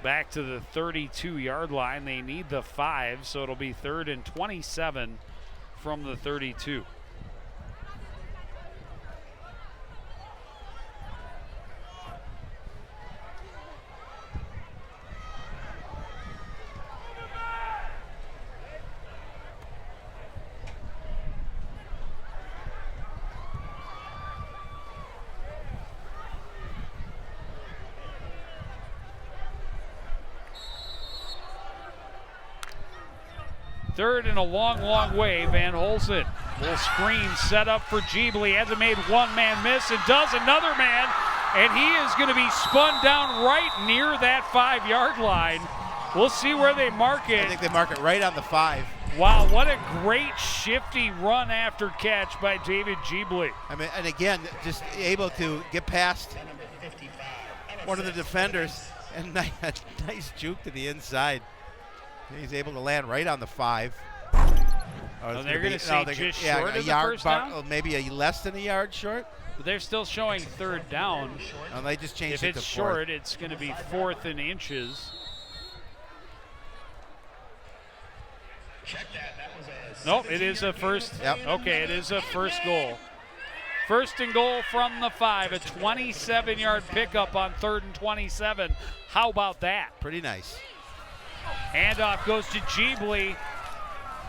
back to the 32-yard line. They need the 5, so it'll be 3rd and 27 from the 32. Third and a long, long way. Van Holzen will screen set up for Jeebly. Hasn't made one man miss and does another man. And he is going to be spun down right near that 5-yard line. We'll see where they mark it. I think they mark it right on the 5. Wow, what a great shifty run after catch by David Jeebly. I mean, and again, just able to get past one of the defenders and nice juke to the inside. He's able to land right on the 5. Oh, they're going to say just short of the first down? Maybe less than a yard short. But they're still showing 3rd down. Oh, they just changed it to 4th. If it's it's short, it's going to be 4th in inches. Nope, it is a first. Yep. Okay, it is a first goal. 1st and goal from the 5, a 27-yard pickup on 3rd and 27. How about that? Pretty nice. Handoff goes to Jeebly.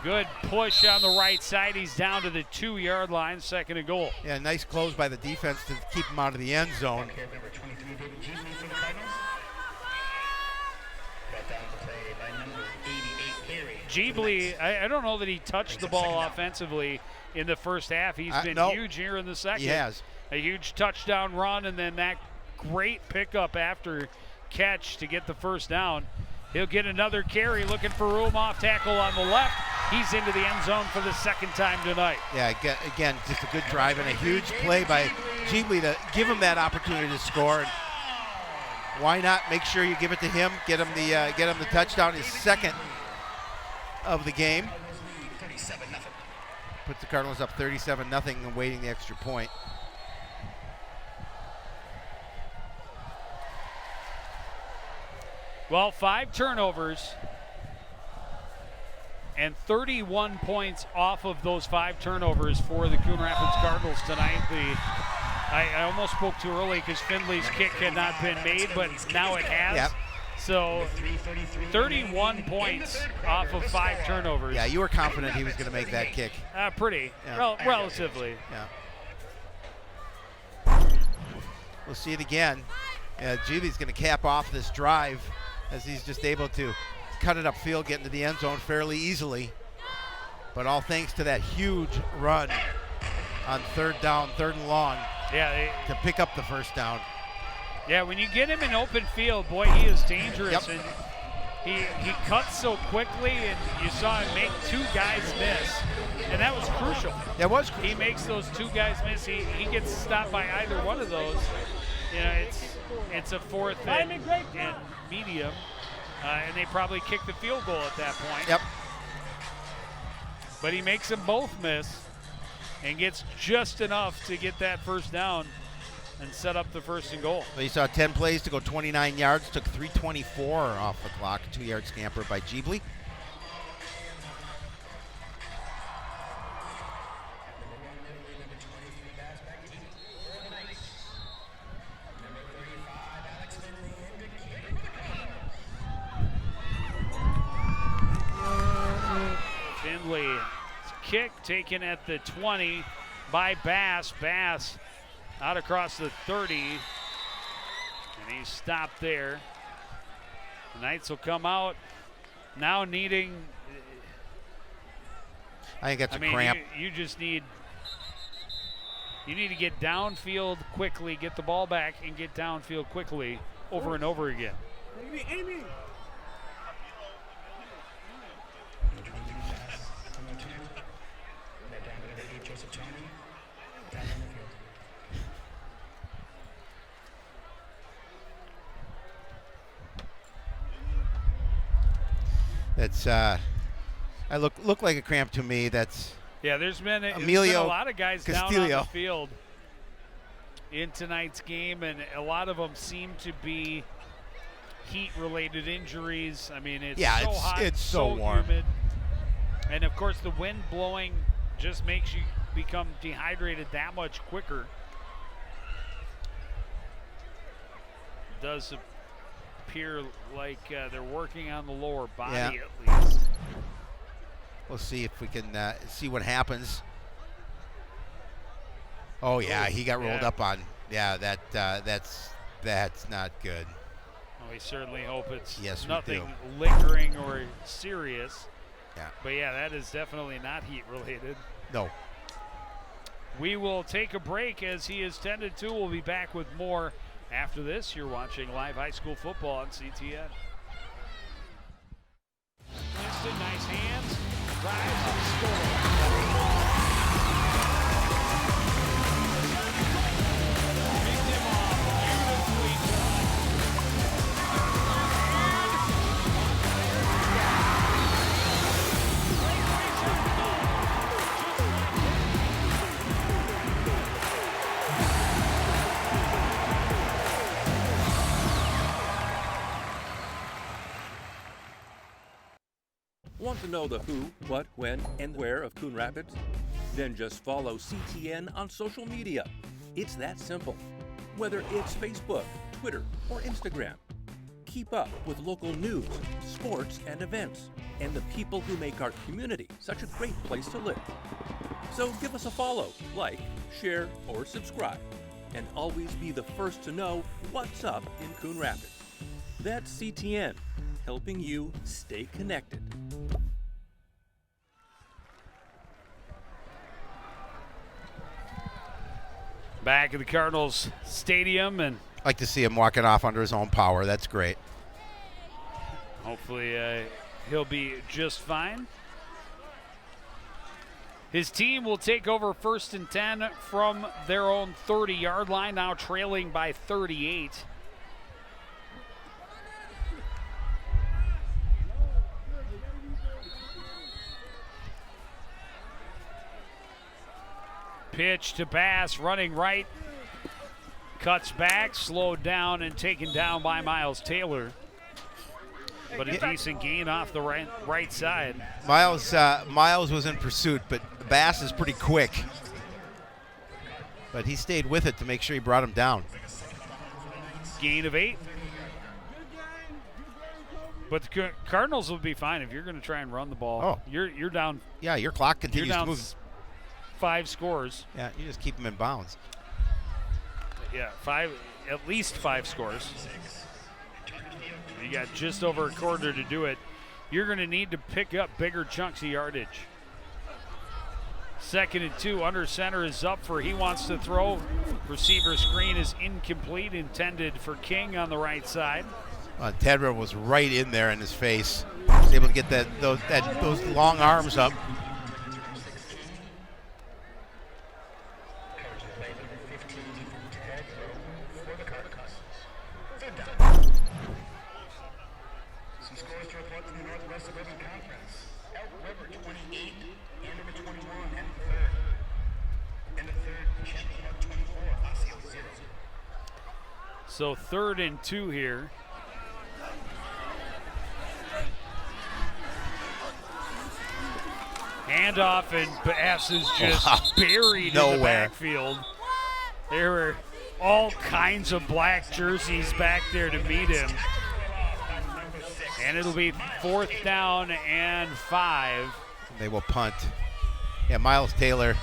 Good push on the right side. He's down to the 2-yard line, 2nd and goal. Yeah, nice close by the defense to keep him out of the end zone. Jeebly, I don't know that he touched the ball offensively in the first half. He's been huge here in the second. He has. A huge touchdown run and then that great pickup after catch to get the first down. He'll get another carry, looking for room off tackle on the left. He's into the end zone for the 2nd time tonight. Yeah, again, just a good drive and a huge play by Jeebly to give him that opportunity to score. And why not make sure you give it to him, get him the touchdown, his 2nd of the game. Puts the Cardinals up 37-0 and waiting the extra point. Well, 5 turnovers and 31 points off of those 5 turnovers for the Coon Rapids Cardinals tonight. I almost spoke too early because Findley's kick had not been made, but now it has. Yep. So 31 points off of 5 turnovers. Yeah, you were confident he was going to make that kick. Pretty, yeah. Relatively. Yeah. We'll see it again. Jeebly's going to cap off this drive as he's just able to cut it upfield, get into the end zone fairly easily. But all thanks to that huge run on 3rd down, 3rd and long. Yeah, to pick up the first down. Yeah, when you get him in open field, boy, he is dangerous. Yep. And he cuts so quickly, and you saw him make 2 guys miss, and that was crucial. That was crucial. He makes those 2 guys miss. He gets stopped by either one of those. You know, it's a 4th and medium, and they probably kick the field goal at that point. Yep. But he makes them both miss and gets just enough to get that first down and set up the 1st and goal. So you saw 10 plays to go 29 yards, took 3:24 off the clock, 2-yard scamper by Jeebly. Findley kick taken at the 20 by Bass. Bass out across the 30, and he's stopped there. The Knights will come out now needing. I think that's a cramp. You just need. You need to get downfield quickly, get the ball back, and get downfield quickly over and over again. That's I look like a cramp to me. That's there's been a lot of guys Castillo down on the field in tonight's game, and a lot of them seem to be heat-related injuries. I mean, it's so hot, it's so warm, humid, and of course the wind blowing just makes you become dehydrated that much quicker. It does appear like they're working on the lower body at least. We'll see if we can see what happens. Oh yeah, he got rolled up on. Yeah, that's not good. Well, we certainly hope it's nothing lingering or serious. Yeah. But yeah, that is definitely not heat related. No. We will take a break as he is tended to. We'll be back with more after this. You're watching live high school football on CTN. Winston, nice hands, drives and scores. Picked him off beautifully done. Want to know the who, what, when, and where of Coon Rapids? Then just follow CTN on social media. It's that simple. Whether it's Facebook, Twitter, or Instagram. Keep up with local news, sports, and events, and the people who make our community such a great place to live. So give us a follow, like, share, or subscribe, and always be the first to know what's up in Coon Rapids. That's CTN, helping you stay connected. Back at the Cardinals Stadium, and I'd like to see him walking off under his own power. That's great. Hopefully he'll be just fine. His team will take over 1st and 10 from their own 30-yard line, now trailing by 38. Pitch to Bass, running right, cuts back, slowed down, and taken down by Miles Taylor. But a decent gain off the right side. Miles was in pursuit, but Bass is pretty quick. But he stayed with it to make sure he brought him down. Gain of 8. But the Cardinals will be fine if you're going to try and run the ball. Oh. You're down. Yeah, your clock continues to move. 5 scores. Yeah, you just keep them in bounds. Yeah, at least 5 scores. You got just over a quarter to do it. You're going to need to pick up bigger chunks of yardage. 2nd and 2, under center is up for, he wants to throw. Receiver screen is incomplete, intended for King on the right side. Tedra was right in there in his face. He was able to get those long arms up. So 3rd and 2 here. Handoff, and Bass is just buried in the backfield. There were all kinds of black jerseys back there to meet him. And it'll be 4th down and 5. They will punt. Yeah, Miles Taylor.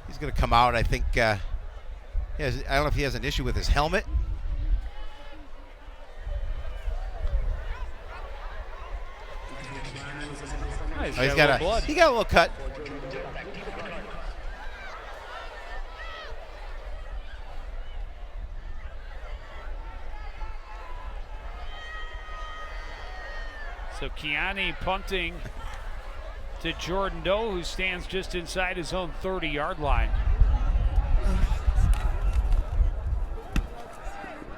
He's going to come out, I think. I don't know if he has an issue with his helmet. He's got blood. He got a little cut. So Kiani punting to Jordan Doe, who stands just inside his own 30-yard line.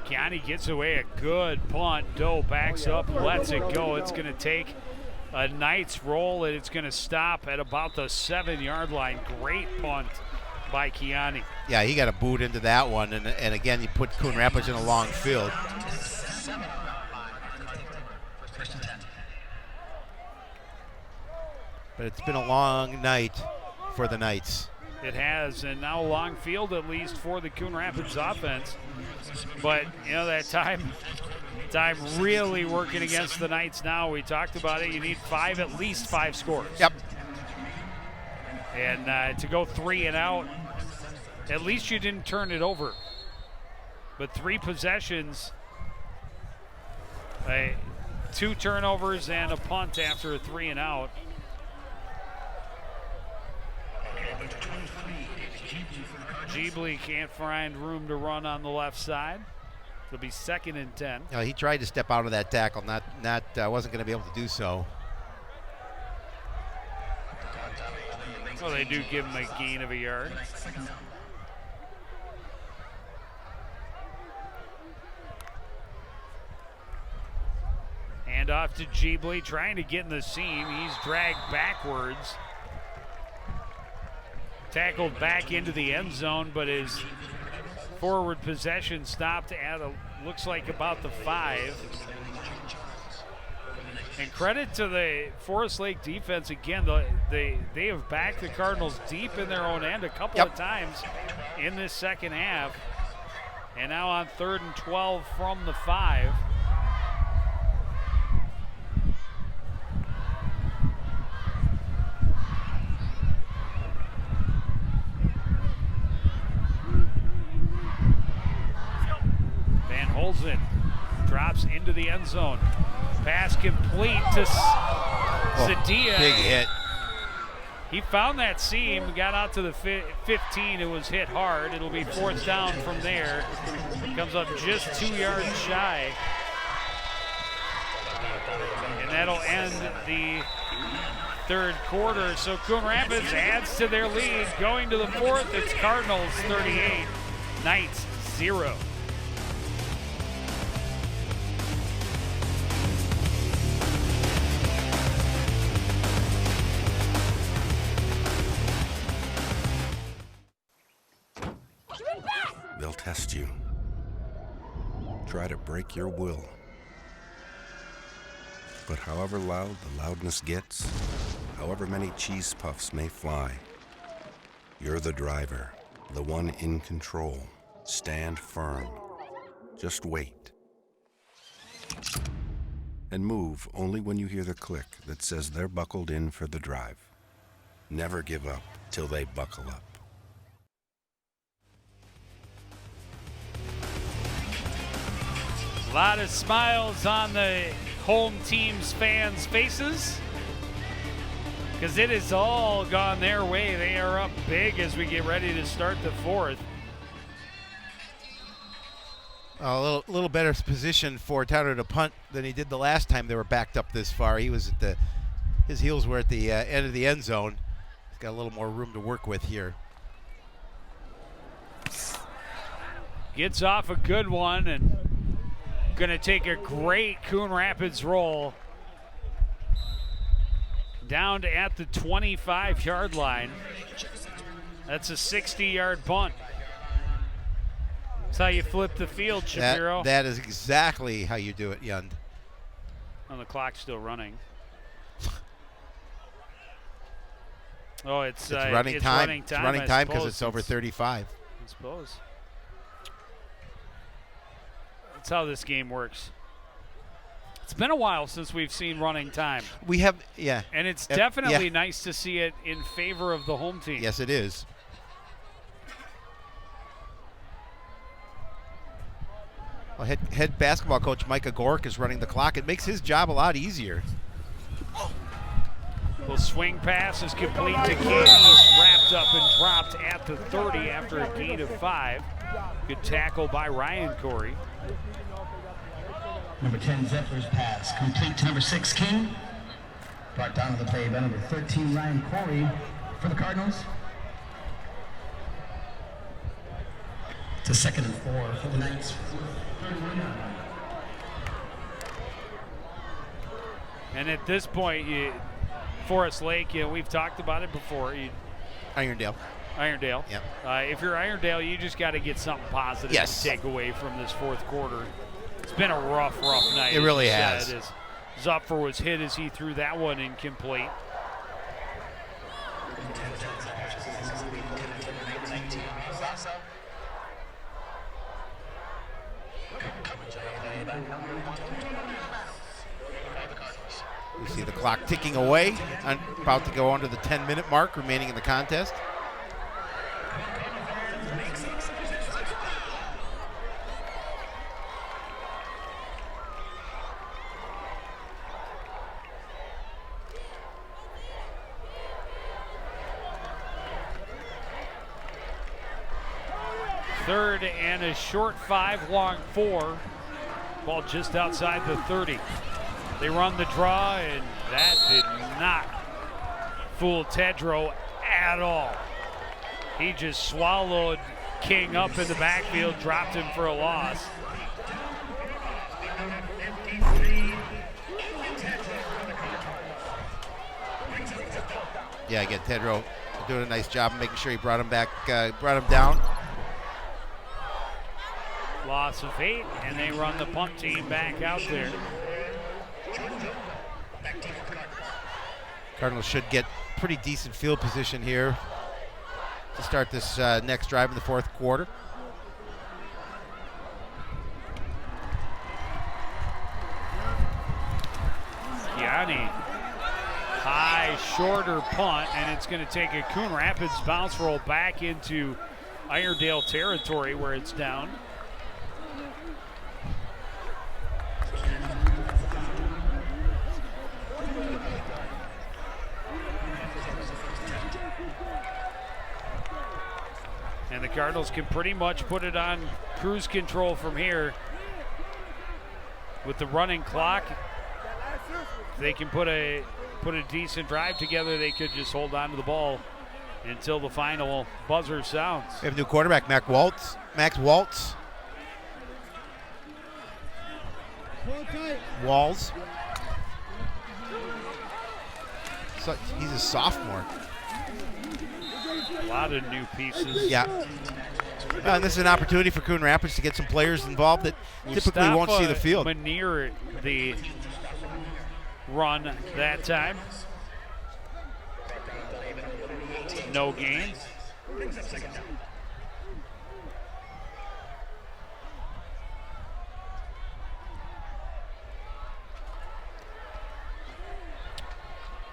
Keani gets away a good punt. Doe backs up, lets it go. It's going to take a Knights roll, and it's going to stop at about the 7-yard line. Great punt by Keani. Yeah, he got a boot into that one, and again, you put Coon Rapids in a long field. But it's been a long night for the Knights. It has, and now long field at least for the Coon Rapids offense. But, you know, that time really working against the Knights now. We talked about it. You need at least five scores. Yep. And to go 3 and out, at least you didn't turn it over. But 3 possessions, 2 turnovers and a punt after a 3 and out. Jeebly can't find room to run on the left side. It'll be 2nd and 10. He tried to step out of that tackle, wasn't going to be able to do so. Well, they do give him a gain of a yard. Hand off to Jeebly, trying to get in the seam. He's dragged backwards. Tackled back into the end zone, but his forward possession stopped at looks like about the 5. And credit to the Forest Lake defense again. They have backed the Cardinals deep in their own end a couple of times in this second half. And now on 3rd and 12 from the 5. Holzen drops into the end zone. Pass complete to Sadia. Big hit. He found that seam, got out to the 15. It was hit hard. It'll be 4th down from there. Comes up just 2 yards shy. And that'll end the 3rd quarter. So Coon Rapids adds to their lead. Going to the 4th, it's Cardinals 38, Knights 0. They'll test you. Try to break your will. But however loud the loudness gets, however many cheese puffs may fly, you're the driver, the one in control. Stand firm. Just wait. And move only when you hear the click that says they're buckled in for the drive. Never give up till they buckle up. A lot of smiles on the home team's fans' faces because it has all gone their way. They are up big as we get ready to start the 4th. A little better position for Tyler to punt than he did the last time they were backed up this far. He was at his heels were at the end of the end zone. He's got a little more room to work with here. Gets off a good one and going to take a great Coon Rapids roll down to at the 25-yard line. That's a 60-yard punt. That's how you flip the field, Shapiro. That is exactly how you do it, Yund. And the clock's still running. Oh, it's running time. It's running time because it's over 35. I suppose. That's how this game works. It's been a while since we've seen running time. We have, yeah. And it's definitely nice to see it in favor of the home team. Yes, it is. Well, head basketball coach Micah Gork is running the clock. It makes his job a lot easier. The swing pass is complete to Katie. He's wrapped up and dropped at the 30 after a gain of 5. Good tackle by Ryan Corey. Number 10, Zephyrs pass, complete to number 6, King. Brought down to the play by number 13, Ryan Corey for the Cardinals. to 2nd and 4 for the Knights. And at this point, Forest Lake, we've talked about it before. Irondale. Yep. If you're Irondale, you just got to get something positive to take away from this fourth quarter. It's been a rough night. It really has. As Zupfer was hit as he threw that one incomplete. We see the clock ticking away, about to go under the 10-minute mark remaining in the contest. Third and a short 5, long 4. Ball just outside the 30. They run the draw, and that did not fool Tedrow at all. He just swallowed King up in the backfield, dropped him for a loss. Yeah, again, Tedrow doing a nice job of making sure he brought him back, brought him down. Loss of 8, and they run the punt team back out there. Cardinals should get pretty decent field position here to start this next drive in the fourth quarter. Gianni, high, shorter punt, and it's going to take a Coon Rapids bounce roll back into Irondale territory where it's down. And the Cardinals can pretty much put it on cruise control from here. With the running clock, if they can put a decent drive together, they could just hold on to the ball until the final buzzer sounds. We have a new quarterback, Max Waltz. Walls. So he's a sophomore. A lot of new pieces. Yeah. And this is an opportunity for Coon Rapids to get some players involved that typically won't see the field. Manier the run that time. No gain.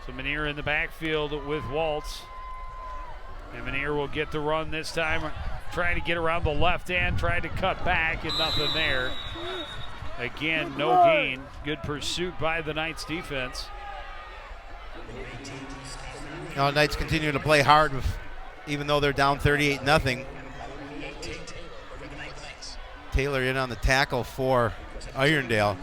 So Manier in the backfield with Waltz. And Manier will get the run this time, trying to get around the left end, trying to cut back, and nothing there. Again, no gain. Good pursuit by the Knights defense. Now, Knights continue to play hard, even though they're down 38-0. Taylor in on the tackle for Irondale.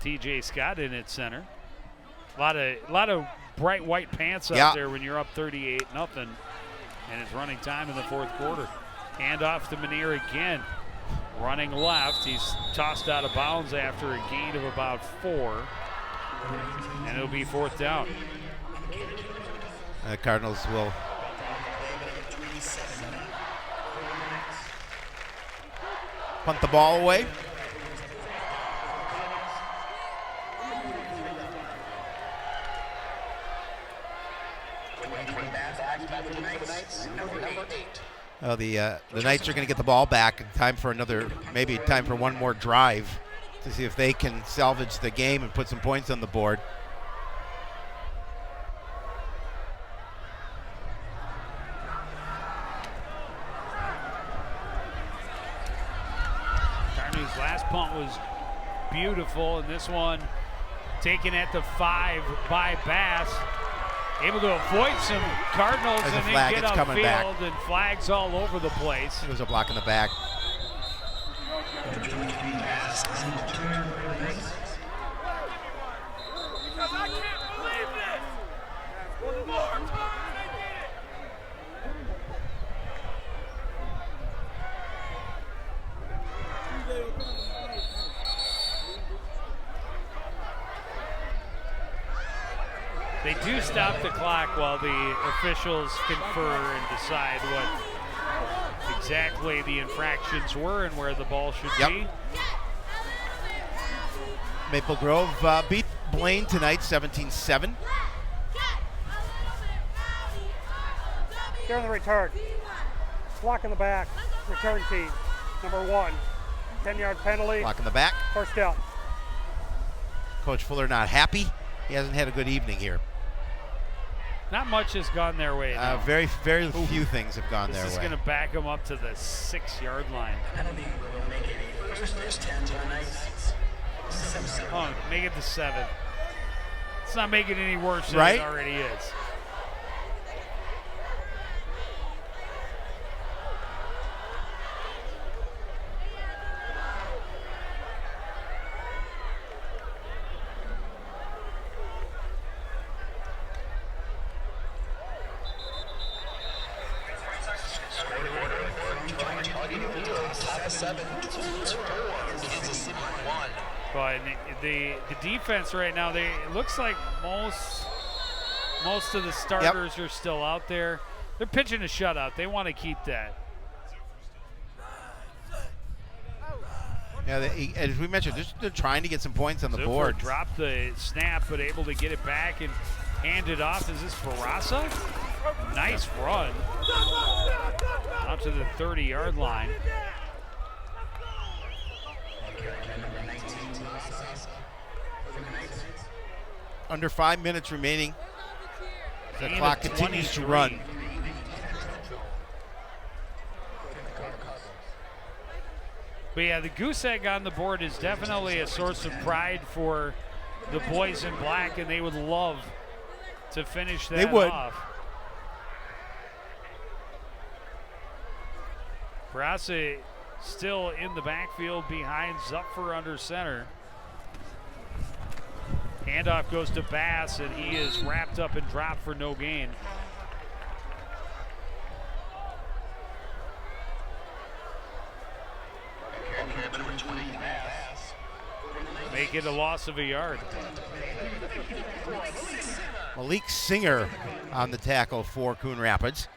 TJ Scott in at center. A lot of bright white pants out there when you're up 38-0, and it's running time in the fourth quarter. Hand off to Manier again. Running left. He's tossed out of bounds after a gain of about 4. And it'll be fourth down. The Cardinals will punt the ball away. The Knights are going to get the ball back. Time for one more drive to see if they can salvage the game and put some points on the board. Carney's last punt was beautiful, and this one taken at the 5 by Bass. Able to avoid some Cardinals and then get upfield, and flags all over the place. It was a block in the back. do stop the clock while the officials confer and decide what exactly the infractions were and where the ball should be. Maple Grove beat Blaine tonight 17-7. Here in the return. Block in the back. Return team. Number 1. 10-yard penalty. Block in the back. First down. Coach Fuller not happy. He hasn't had a good evening here. Not much has gone their way. No. Very few things have gone their way. This is going to back them up to the 6-yard line. Oh, make it the 7. It's not making it any worse than it already is. But the defense right now, it looks like most of the starters are still out there. They're pitching a shutout. They want to keep that. Yeah, as we mentioned, they're trying to get some points on the board. Dropped the snap, but able to get it back and hand it off. Is this Barasa? Nice run. Out to the 30-yard line. Under 5 minutes remaining. The clock continues to run. But yeah, the goose egg on the board is definitely a source of pride for the boys in black, and they would love to finish that off. Barasa still in the backfield behind Zupfer under center. Handoff goes to Bass, and he is wrapped up and dropped for no gain. Make it a loss of a yard. Malik Singer on the tackle for Coon Rapids.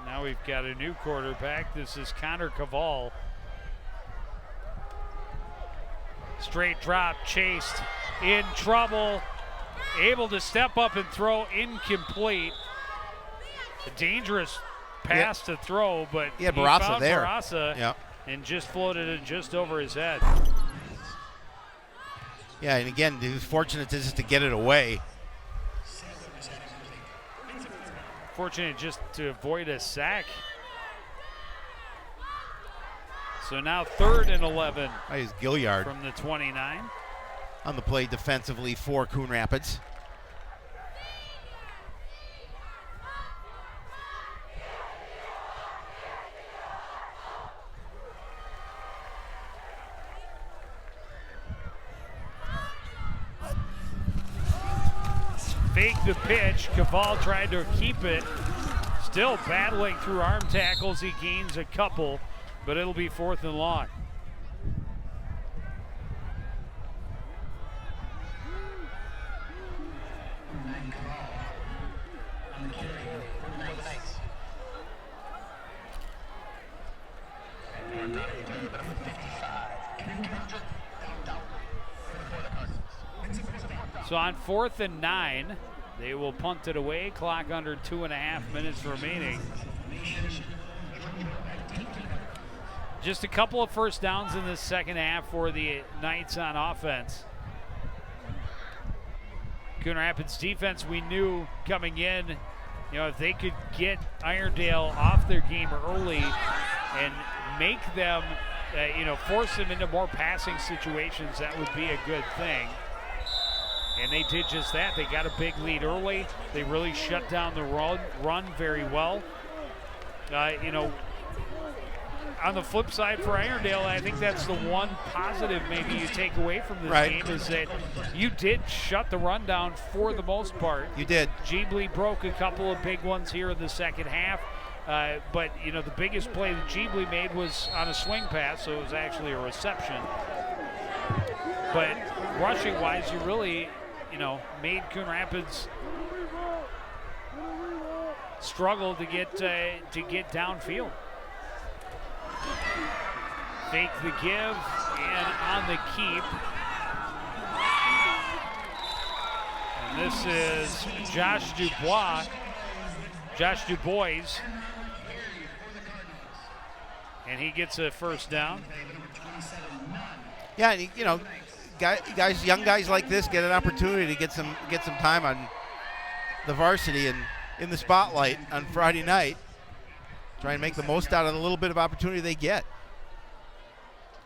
Now we've got a new quarterback. This is Connor Cavall. Straight drop, chased, in trouble, able to step up and throw, incomplete. A dangerous pass to throw, but he found Barasa and just floated it just over his head. Yeah, and again, he was fortunate just to get it away. Fortunate just to avoid a sack. So now 3rd and 11. He's Gilliard from the 29. On the play defensively for Coon Rapids. Fake the pitch. Cavall tried to keep it. Still battling through arm tackles. He gains a couple, but it'll be 4th and long. So on 4th and 9, they will punt it away. Clock under 2.5 minutes remaining. Just a couple of first downs in the second half for the Knights on offense. Coon Rapids defense, we knew coming in, if they could get Irondale off their game early and make them, force them into more passing situations, that would be a good thing. And they did just that. They got a big lead early. They really shut down the run very well. I on the flip side for Irondale, I think that's the one positive maybe you take away from this game is that you did shut the run down for the most part. You did. Jeebly broke a couple of big ones here in the second half. But, the biggest play that Jeebly made was on a swing pass, so it was actually a reception. But rushing-wise, you really, made Coon Rapids struggle to get downfield. Fake the give and on the keep. And this is Josh Dubois. And he gets a first down. Yeah, and young guys like this get an opportunity to get some time on the varsity and in the spotlight on Friday night. Try and make the most out of the little bit of opportunity they get.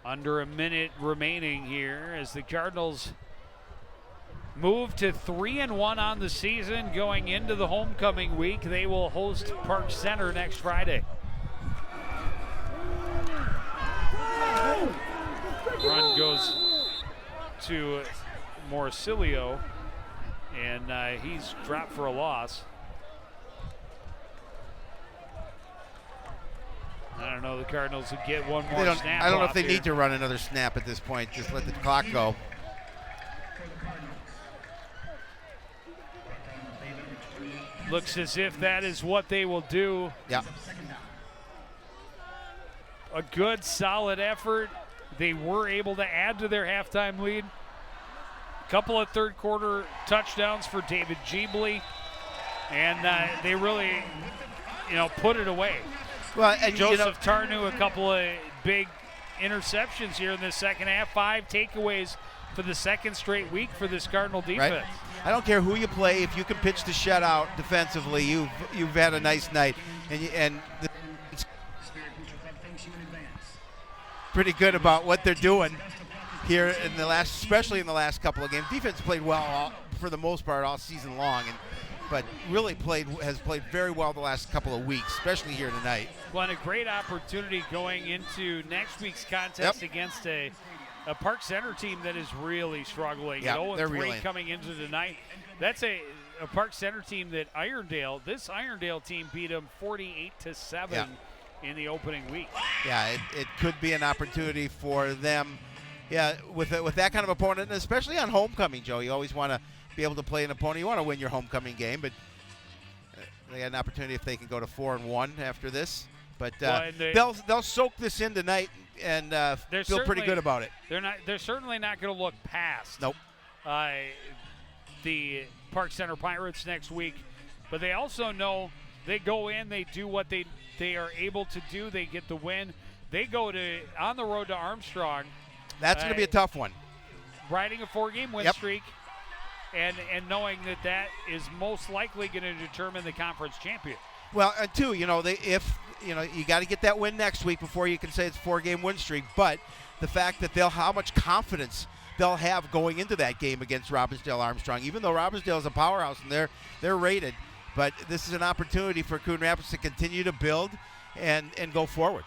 Under a minute remaining here as the Cardinals move to 3-1 on the season going into the homecoming week. They will host Park Center next Friday. Run goes to Morcillo, and he's dropped for a loss. I don't know, the Cardinals would get one more snap. I don't know if they here. need to run another snap at this point. Just let the clock go. Looks as if that is what they will do. Yeah. A good, solid effort. They were able to add to their halftime lead. A couple of third quarter touchdowns for David Jeebly. And they really, put it away. Well, and Joseph Tarnu, a couple of big interceptions here in the second half. 5 takeaways for the second straight week for this Cardinal defense. Right. I don't care who you play. If you can pitch the shutout defensively, you've had a nice night. And it's pretty good about what they're doing here especially in the last couple of games. Defense played well for the most part all season long, but really has played very well the last couple of weeks, especially here tonight. Well, and a great opportunity going into next week's contest against a Park Center team that is really struggling. Yeah, 0-3 coming into tonight. That's a Park Center team that this Irondale team beat them 48-7 in the opening week. Yeah, it could be an opportunity for them. Yeah, with that kind of opponent, and especially on homecoming, Joe. You always want to be able to play an opponent. You want to win your homecoming game, but they got an opportunity if they can go to 4-1 after this. But they'll soak this in tonight and feel pretty good about it. They're certainly not going to look past. Nope. The Park Center Pirates next week, but they also know they go in, they do what they are able to do, they get the win. They go on the road to Armstrong. That's going to be a tough one. Riding a 4-game win streak, and knowing that is most likely going to determine the conference champion. Well, and two, you got to get that win next week before you can say it's a 4-game win streak. But the fact that how much confidence they'll have going into that game against Robbinsdale Armstrong, even though Robbinsdale is a powerhouse and they're rated, but this is an opportunity for Coon Rapids to continue to build and go forward.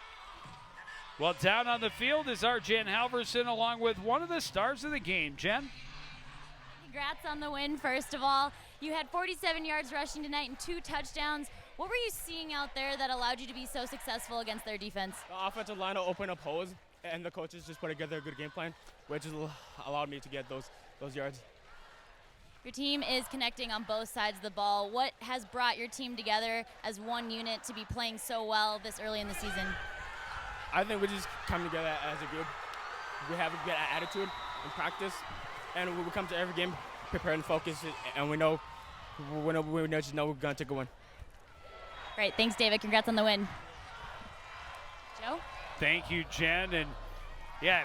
Well, down on the field is our Jen Halverson along with one of the stars of the game. Jen? Congrats on the win, first of all. You had 47 yards rushing tonight and 2 touchdowns. What were you seeing out there that allowed you to be so successful against their defense? The offensive line will open up holes, and the coaches just put together a good game plan, which allowed me to get those yards. Your team is connecting on both sides of the ball. What has brought your team together as one unit to be playing so well this early in the season? I think we just come together as a group. We have a good attitude in practice, and we come to every game prepared and focused, and we just know we're going to take a win. Great. Thanks, David. Congrats on the win. Joe? Thank you, Jen. And, yeah,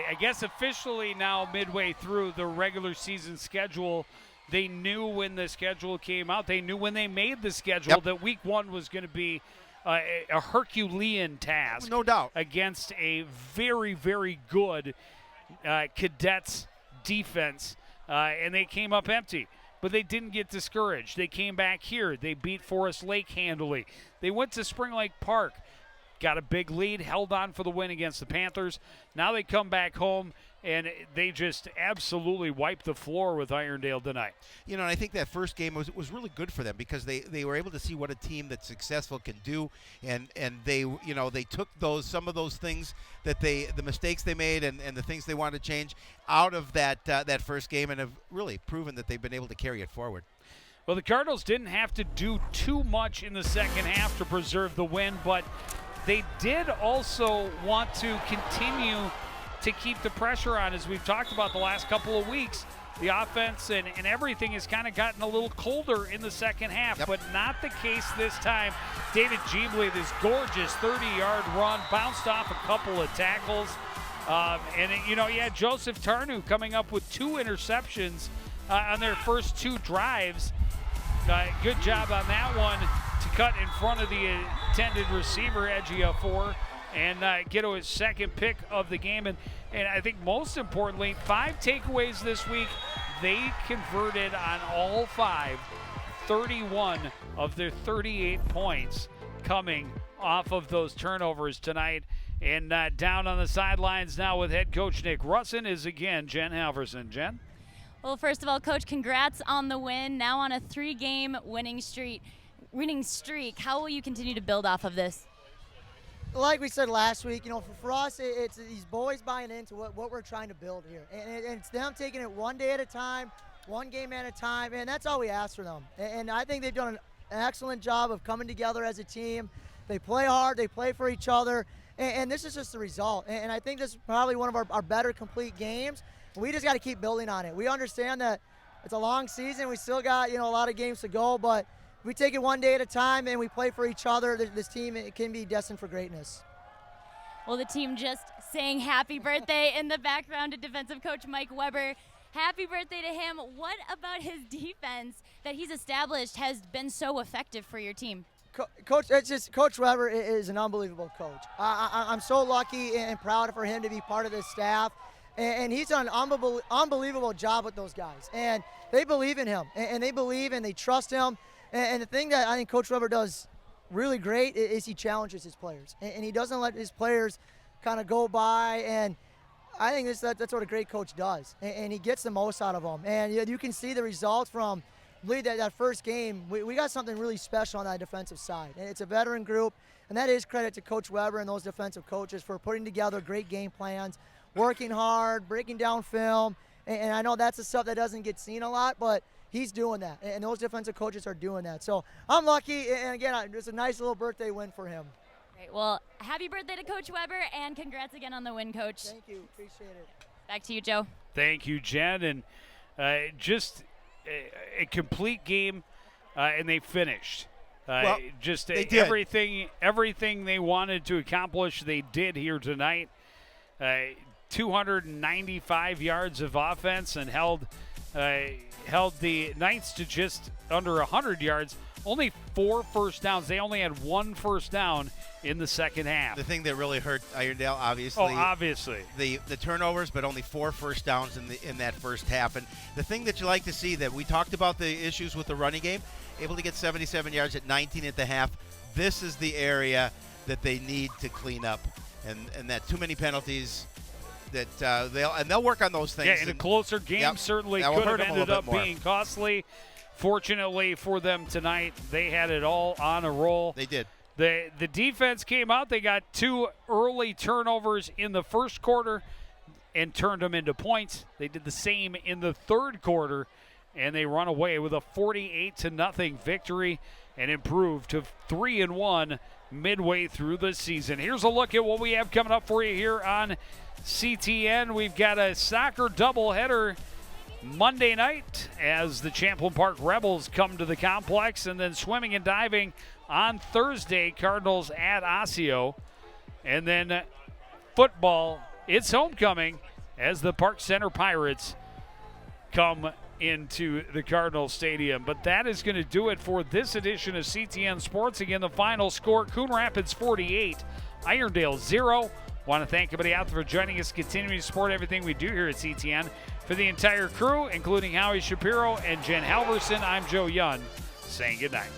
I guess officially now midway through the regular season schedule, they knew when the schedule came out. They knew when they made the schedule that week 1 was going to be a Herculean task. No doubt. Against a very, very good Cadets defense, and they came up empty. But they didn't get discouraged. They came back here. They beat Forest Lake handily. They went to Spring Lake Park. got a big lead, held on for the win against the Panthers. Now they come back home, and they just absolutely wiped the floor with Irondale tonight. You know, and I think that first game was really good for them because they were able to see what a team that's successful can do, and they took some of those things that the mistakes they made and the things they wanted to change out of that first game, and have really proven that they've been able to carry it forward. Well, the Cardinals didn't have to do too much in the second half to preserve the win, but they did also want to continue to keep the pressure on. As we've talked about the last couple of weeks, the offense and everything has kind of gotten a little colder in the second half, but not the case this time. David Jeebley, this gorgeous 30-yard run, bounced off a couple of tackles. Joseph Tarnu coming up with 2 interceptions on their first 2 drives. Good job on that one to cut in front of the intended receiver, Ejiofor, and get to his second pick of the game. And I think most importantly, 5 takeaways this week. They converted on all 5, 31 of their 38 points coming off of those turnovers tonight. And down on the sidelines now with head coach Nick Russin is again Jen Halverson. Jen? Well, first of all, Coach, congrats on the win. Now on a 3-game winning streak. How will you continue to build off of this? Like we said last week, for us, it's these boys buying into what we're trying to build here. And it's them taking it one day at a time, one game at a time, and that's all we ask for them. And I think they've done an excellent job of coming together as a team. They play hard, they play for each other, and this is just the result. And I think this is probably one of our better complete games. We just got to keep building on it. We understand that it's a long season. We still got, a lot of games to go, but if we take it one day at a time and we play for each other, this team can be destined for greatness. Well, the team just saying happy birthday in the background to defensive coach Mike Weber. Happy birthday to him. What about his defense that he's established has been so effective for your team? Coach Weber is an unbelievable coach. I'm so lucky and proud for him to be part of this staff. And he's done an unbelievable job with those guys. And they believe in him. And they believe and they trust him. And the thing that I think Coach Weber does really great is he challenges his players. And he doesn't let his players kind of go by. And I think that's what a great coach does. And he gets the most out of them. And you can see the results from that first game. We got something really special on that defensive side. And it's a veteran group. And that is credit to Coach Weber and those defensive coaches for putting together great game plans, working hard, breaking down film, and I know that's the stuff that doesn't get seen a lot, but he's doing that, and those defensive coaches are doing that. So I'm lucky, and again, it's a nice little birthday win for him. Great. Well, happy birthday to Coach Weber, and congrats again on the win, Coach. Thank you. Appreciate it. Back to you, Joe. Thank you, Jen. And just a complete game, and they finished. Everything they wanted to accomplish, they did here tonight. 295 yards of offense and held the Knights to just under 100 yards. Only 4 first downs. They only had 1 first down in the second half. The thing that really hurt Irondale, obviously. Oh, obviously. The turnovers, but only 4 first downs in that first half. And the thing that you like to see, that we talked about the issues with the running game, able to get 77 yards at 19 at the half. This is the area that they need to clean up. And that too many penalties. That they'll work on those things. Yeah, in a closer game, certainly could have ended up being costly. Fortunately for them tonight, they had it all on a roll. They did. The defense came out. They got 2 early turnovers in the first quarter and turned them into points. They did the same in the third quarter, and they run away with a 48-0 victory and improved to 3-1 midway through the season. Here's a look at what we have coming up for you here on CTN. We've got a soccer doubleheader Monday night as the Champlain Park Rebels come to the complex, and then swimming and diving on Thursday, Cardinals at Osseo. And then football, it's homecoming as the Park Center Pirates come into the Cardinal Stadium. But that is going to do it for this edition of CTN Sports. Again, the final score, Coon Rapids 48, Irondale 0. Want to thank everybody out there for joining us, continuing to support everything we do here at CTN. For the entire crew, including Howie Shapiro and Jen Halverson, I'm Joe Young, saying goodnight.